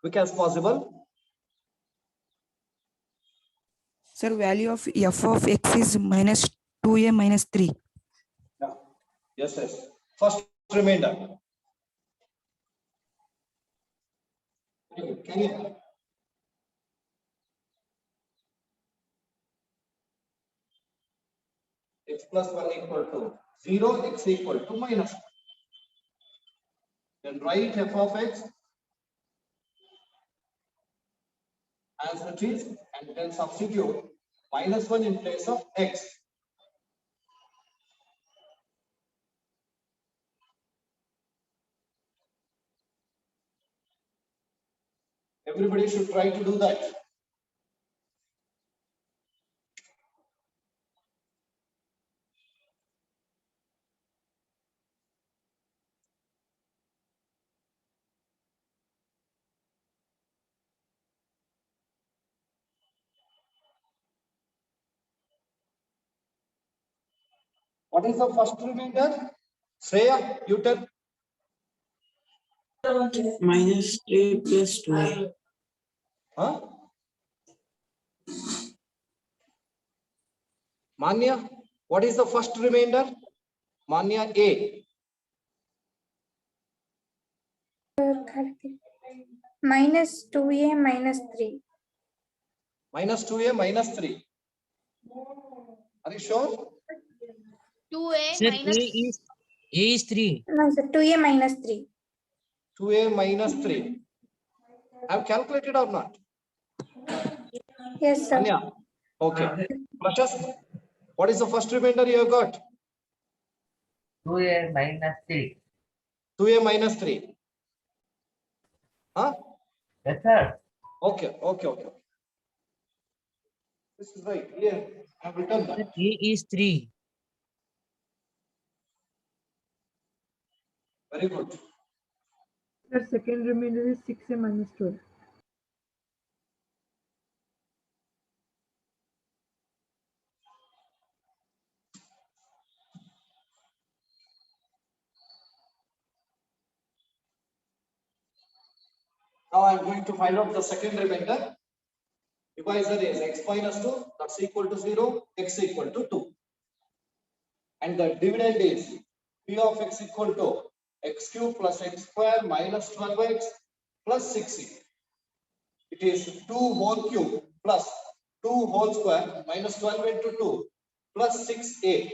Which is possible? Sir, value of f of x is minus 2a minus 3. Yeah. Yes, yes. First remainder. Can you? X plus 1 equal to 0, x equal to minus 1. Then write f of x as it is and then substitute minus 1 in place of x. Everybody should try to do that. What is the first remainder? Shreya, you tell. minus 3 plus 2a. Huh? Manya, what is the first remainder? Manya A. Minus 2a minus 3. Minus 2a minus 3. Are you sure? 2a Sir, minus A is 3. No, sir, 2a minus 3. 2a minus 3. Have calculated or not? Yes, sir. Anya. Okay. Prashast, what is the first remainder you have got? 2a minus 3. 2a minus 3. Huh? Yes, sir. Okay, okay, okay. This is right. Here, I have written Sir, that. A is 3. Very good. The second remainder is 6a minus 12. Now I am going to find out the second remainder. Divisor is x minus 2, that's equal to 0, x equal to 2. And the dividend is p of x equal to x cube plus x square minus 12x plus 6c. It is 2 whole cube plus 2 whole square minus 12 into 2 plus 6a.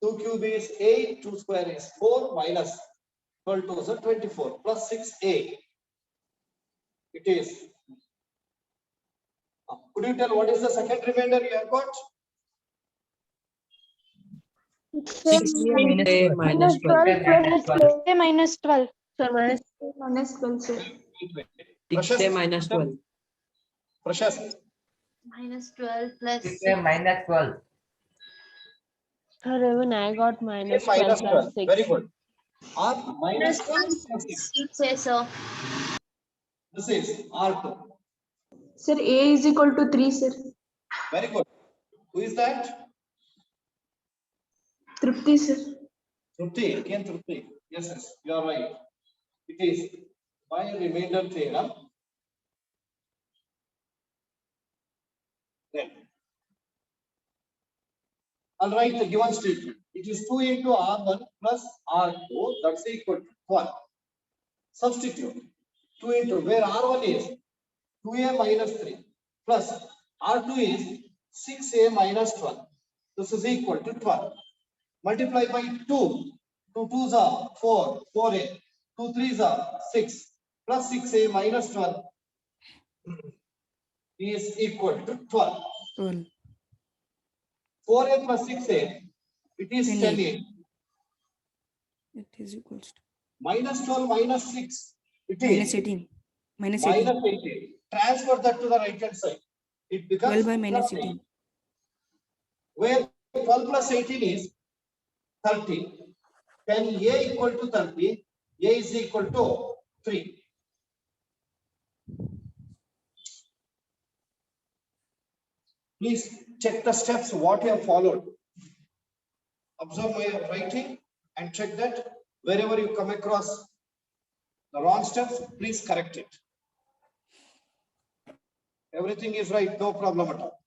2 cube is 8, 2 square is 4 minus 12 to is 24 plus 6a. It is. Could you tell what is the second remainder you have got? 6a minus 12. Minus 12 plus a minus 12. Sir, minus 12, sir. 6a minus 12. Prashast. minus 12 plus 6a minus 12. Sir, even I got minus 12 minus plus 12. 6. Very good. R minus 12 plus 6. it says so. This is R2. Sir, A is equal to 3, sir. Very good. Who is that? Tripti, sir. Trupti. Again Trupti. Yes, yes, you are right. It is by remainder theorem. Then I'll write the given statement. It is 2 into R1 plus R2, that's equal to 1. Substitute 2 into where R1 is 2a minus 3 plus R2 is 6a minus 12. This is equal to 12. Multiply by 2. 2 2s are 4, 4a. 2 3s are 6 plus 6a minus 12 is equal to 12. 12. 4a plus 6a, it is 10A. 10a. It is equals to Minus 12 minus 6, it minus is 18. Minus minus 18. 18. Transfer that to the right hand side. It becomes 12 by minus plus 18. where 12 plus 18 is 30. 10a equal to 30, a is equal to 3. Please check the steps what you have followed. Observe my writing and check that wherever you come across The wrong steps, please correct it. Everything is right, no problem at all.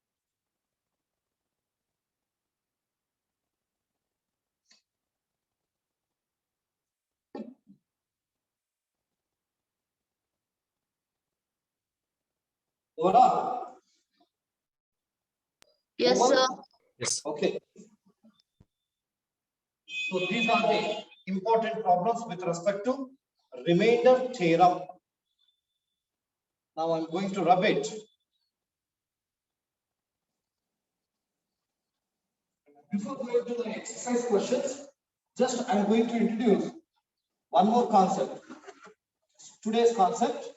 Over. Yes, Over? sir. Yes. Okay. So these are the important problems with respect to remainder theorem. Now I'm going to rub it. Before going to the exercise questions, just I'm going to introduce one more concept. Today's concept.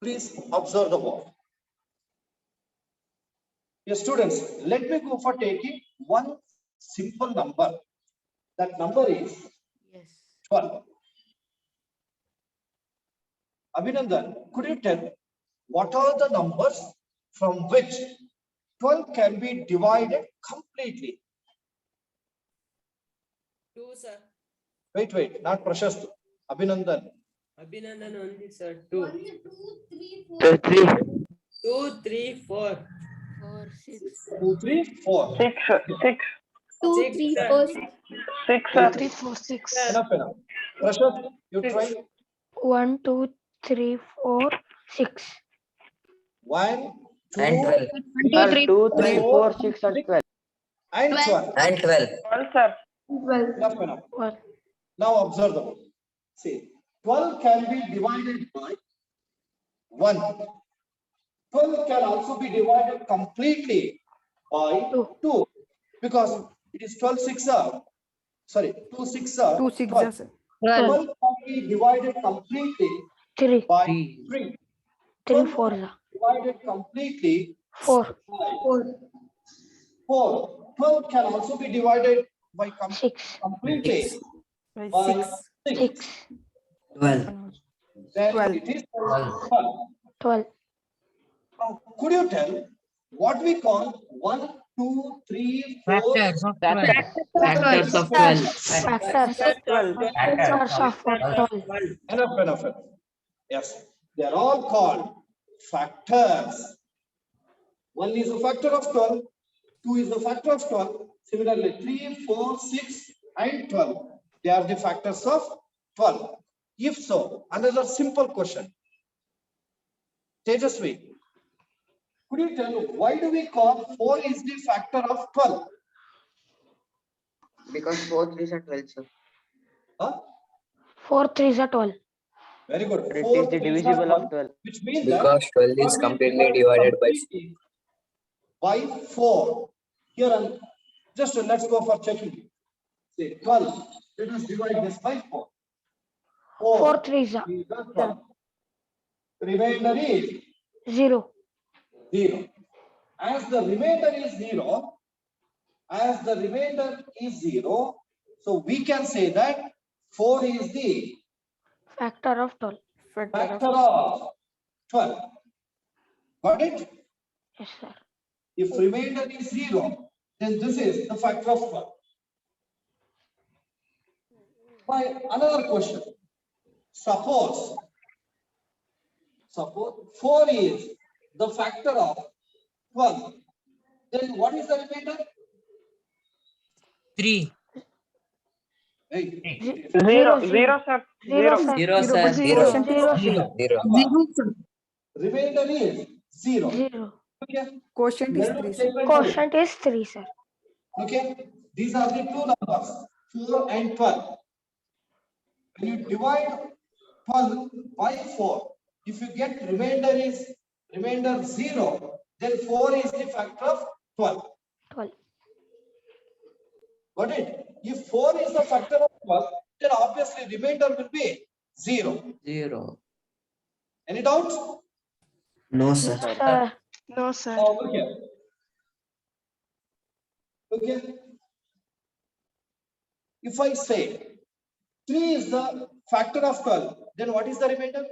Please observe the board. Yes, students, let me go for taking one simple number. That number is 12. Abhinandan, could you tell what are the numbers from which 12 can be divided completely? 2, sir. Wait, not Prashast. Abhinandan. Abhinandan only, sir. 2. 3. 2, 3, 4. 2, 3, 4. 6, 6, 2, 6, 3, sir. 4, 6, sir. 3, 4, 6. Enough. Prashast, you try. 1, 2, 3, 4, 6. 1, 2, And 12. 1, 2, 3, 2, 3, 4, 4, 6, and 12. and 12. And 12. 12, sir. 12. Enough. 12. Now observe the board. See, 12 can be divided by 1. 12 can also be divided completely by 2 because it is 12 6 are, sorry, 2 6 are 2 6 12. sir. 12 can be divided completely 3. by 3. 3. 3, 4. Divided completely 4. by 4. 12 can also be divided by 6. completely By by 6. 6. 6. 12. Then 12. it is 12. 12. 12. Now, could you tell what we call 1, 2, 3, 4? Factors of 12. Factors of 12. Factors. Factors of 12. Enough. Yes, they are all called factors. 1 is a factor of 12, 2 is a factor of 12. Similarly, 3, 4, 6, and 12. They are the factors of 12. If so, another simple question. Tejasvi, could you tell why do we call 4 is the factor of 12? Because 4 3s are 12, sir. Huh? 4 3s are 12. Very good. It 4 is the 3s are divisible 12, of 12. which means Because 12 is that completely divided by completely by 4. Here, just let's go for checking. Say 12. Let us divide this by 4. 4 3s are 12. Remainder is 0. 0. As the remainder is 0, so we can say that 4 is the Factor of 12. factor of 12. Got it? Yes, sir. If remainder is 0, then this is the factor of 12. By another question. Suppose 4 is the factor of 12. Then what is the remainder? 3. Right. 0, 0, sir. 0, 0. sir. 0, sir. 0, 0. sir. Remainder is 0. 0. Okay. Quotient is 3 sir. Quotient is 3, sir. Okay. These are the two numbers, 4 and 12. When you divide 12 by 4, if you get remainder 0, then 4 is the factor of 12. 12. Got it? If 4 is the factor of 12, then obviously remainder will be 0. 0. Any doubts? No, sir. Sir. No, sir. Over here. Okay. If I say 3 is the factor of 12, then what is the remainder?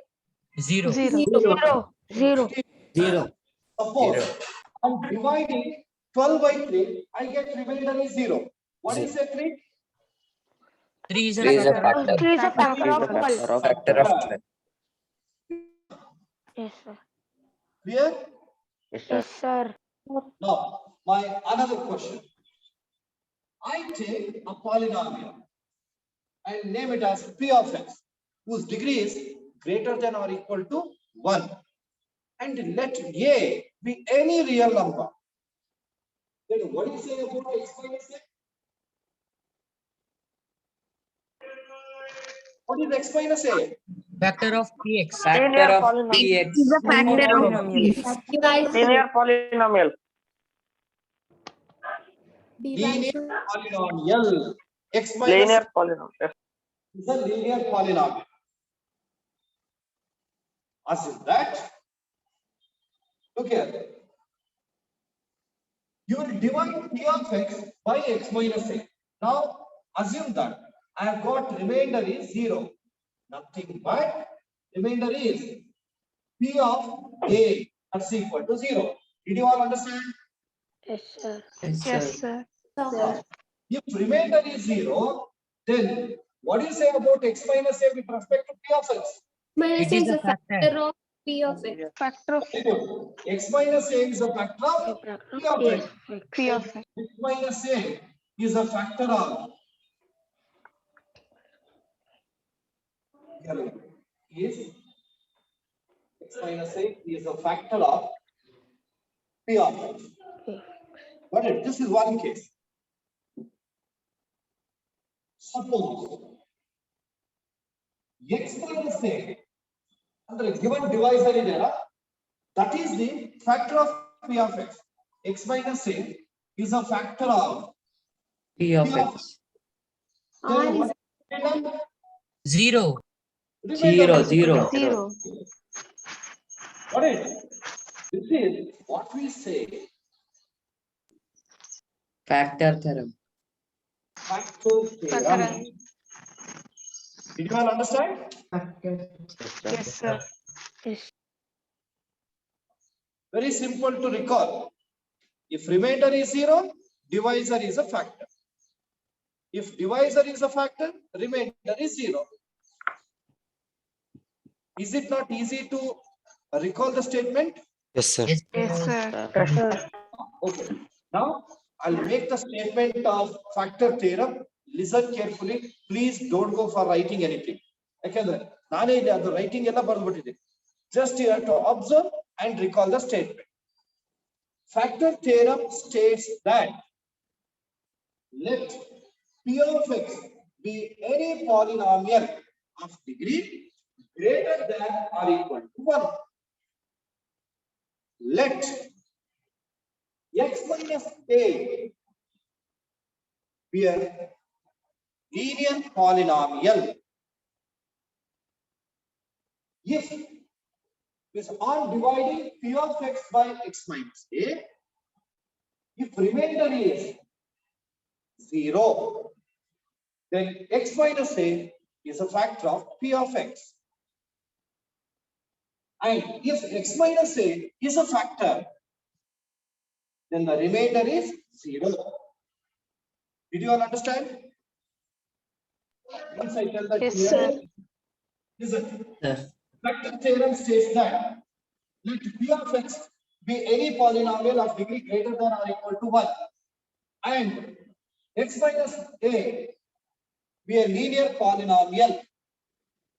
0. 0. 0. 0. 0. Suppose I'm dividing 12 by 3, I get remainder is 0. What is a 3? 3 is a 3 is a factor. factor. Three is a factor of Factor of Factor of 12. Yes, sir. Clear? yes, sir. Yes, sir. Now, my another question. I take a polynomial and name it as P of x, whose degree is greater than or equal to 1. And let A be any real number. Then what do you say about x minus a? What is x minus a? Factor of px. Linear Factor of polynomial. px. Is a factor of Linear polynomial. Linear polynomial. X minus Linear polynomial. Yes. is a linear polynomial. As is that, look here. You will divide P of x by x minus a. Now, assume that I have got remainder is 0. Nothing but remainder is P of a that's equal to 0. Did you all understand? Yes, sir. Yes, sir. sir. If remainder is 0, then what do you say about x minus a with respect to P of x? It is a factor. of P of x. Factor of Very good. X minus a is a factor of P of x. P of x. X minus a is a factor of is x minus a is a factor of P of x. Got it? This is one case. Suppose x minus a under given divisor is there, that is the factor of P of x. X minus a is a factor of P of x. Then what is remainder? 0. Remainder is 0. What is? This is what we say Factor theorem. factor theorem. Did you all understand? Yes, sir. Very simple to recall. If remainder is 0, divisor is a factor. If divisor is a factor, remainder is 0. Is it not easy to recall the statement? Yes, sir. Yes, sir. Yes, sir. Okay. Now, I'll make the statement of factor theorem. Listen carefully. Please don't go for writing anything. Okay, writing just you have to observe and recall the statement. Factor theorem states that let P of x be any polynomial of degree greater than or equal to 1. Let x minus a be a linear polynomial if is on dividing P of x by x minus a, if remainder is 0, then x minus a is a factor of P of x. And if x minus a is a factor, then the remainder is 0. Did you all understand? Once I tell that Yes, clearly, listen. Sir. Factor theorem states that let P of x be any polynomial of degree greater than or equal to 1, and x minus a be a linear polynomial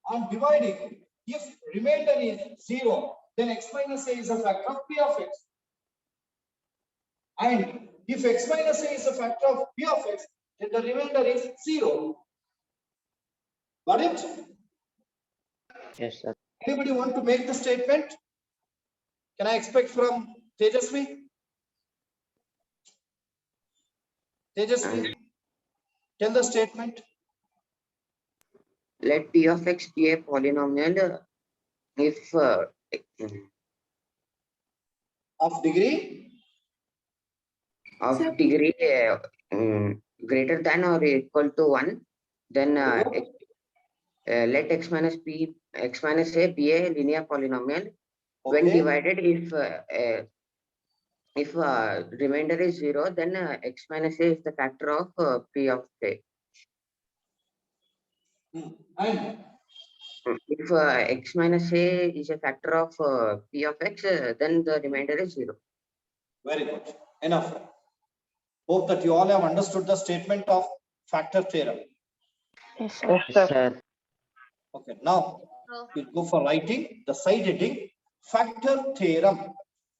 on dividing. If remainder is 0, then x minus a is a factor of P of x. And if x minus a is a factor of P of x, then the remainder is 0. Got it? Yes, sir. Anybody want to make the statement? Can I expect from Tejasvi? Tejasvi, tell the statement. Let P of x be a polynomial if Of degree? of degree greater than or equal to 1, then let x minus a be a linear polynomial when Okay. divided if If remainder is 0, then x minus a is the factor of p of a. And If x minus a is a factor of p of x, then the remainder is 0. very good. Enough. Hope that you all have understood the statement of factor theorem. Yes, Yes, sir. sir. Okay, now we'll go for writing the side heading factor theorem.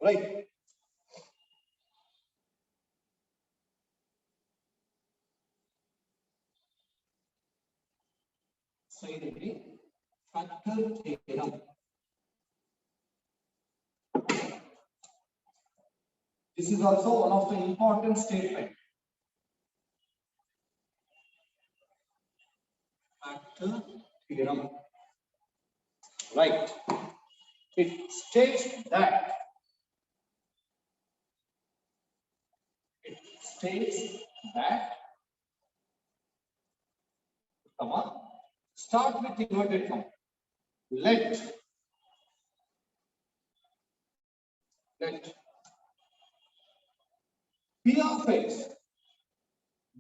Right. Side heading factor theorem. This is also one of the important statements. Factor theorem. Right. It states that start with inverted comma. Let P of x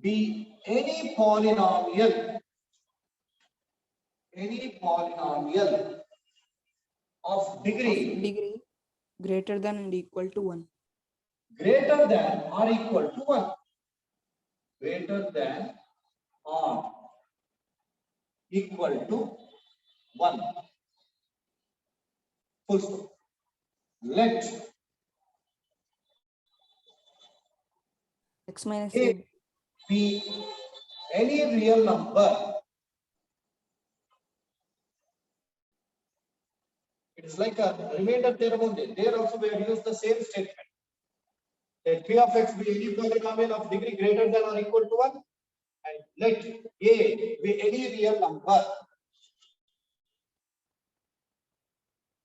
be any polynomial of degree greater than and equal to 1. greater than or equal to 1. Greater than or equal to 1. Full stop. Let X minus A a be any real number. It is like a remainder theorem only. There also we have used the same statement. Let P of x be any polynomial of degree greater than or equal to 1. And let A be any real number.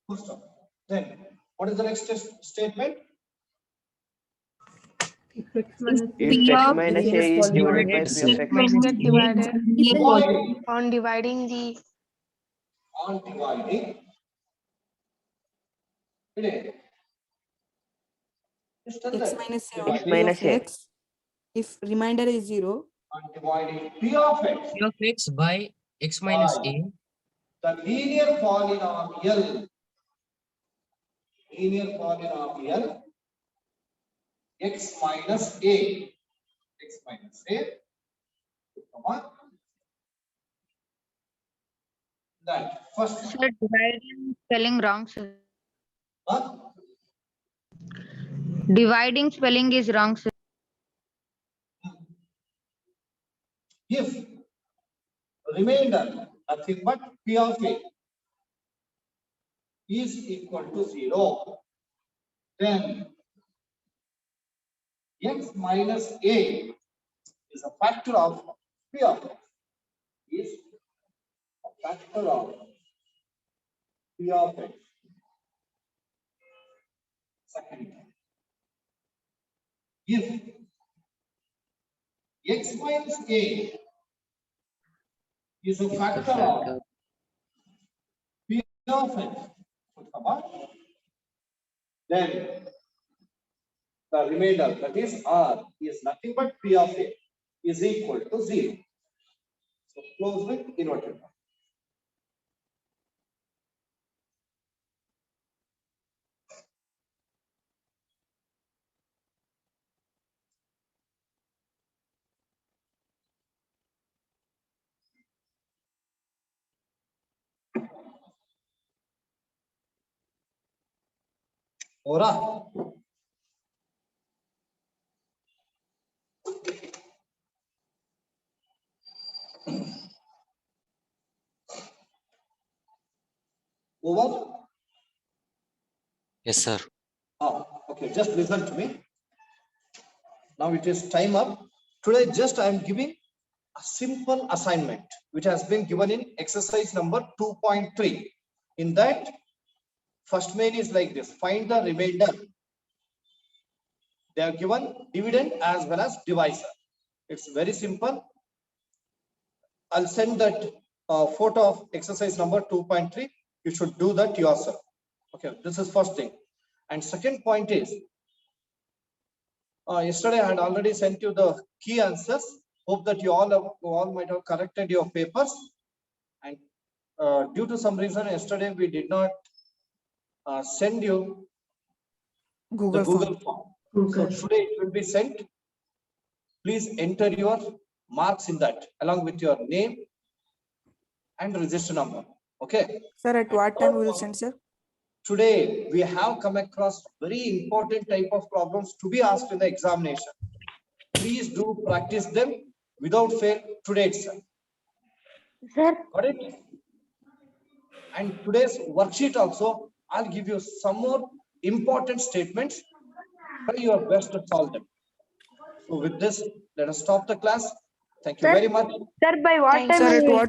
Full stop. Then what is the next statement? If x minus If x a minus a is divided by p of x, Minus divided Dividing on dividing the on dividing. x minus a Divide on x minus P of a. x. If remainder is 0, on dividing P of x P of x by x minus by a. the linear polynomial x minus a. Come on. That first one. Sir, dividing spelling wrong, sir. Huh? Dividing spelling is wrong, sir. If remainder nothing but P of a is equal to 0, then x minus a is a factor of P of x. Is a factor of P of x. Second, if x minus a is a factor of P of x, then the remainder, that is R, is nothing but P of A is equal to 0. So close with inverted comma. Ora. Over. Yes, sir. Oh, okay, just listen to me. Now it is time up. Today just I am giving a simple assignment which has been given in exercise number 2.3. In that, first main is like this: find the remainder. They are given dividend as well as divisor. It's very simple. I'll send that photo of exercise number 2.3. You should do that yourself. Okay, this is first thing. And second point is, Yesterday I had already sent you the key answers. Hope that you all might have corrected your papers. And due to some reason, yesterday we did not send you the Google form. Google form. So today it will be sent. Please enter your marks in that along with your name and register number. Okay. Sir, at what time we will send, sir? Today we have come across very important type of problems to be asked in the examination. Please do practice them without fail today itself. Sir, Got it? And today's worksheet also, I'll give you some more important statements. Try your best to solve them. So with this, let us stop the class. Thank you very much. sir, by what Sir, time? at what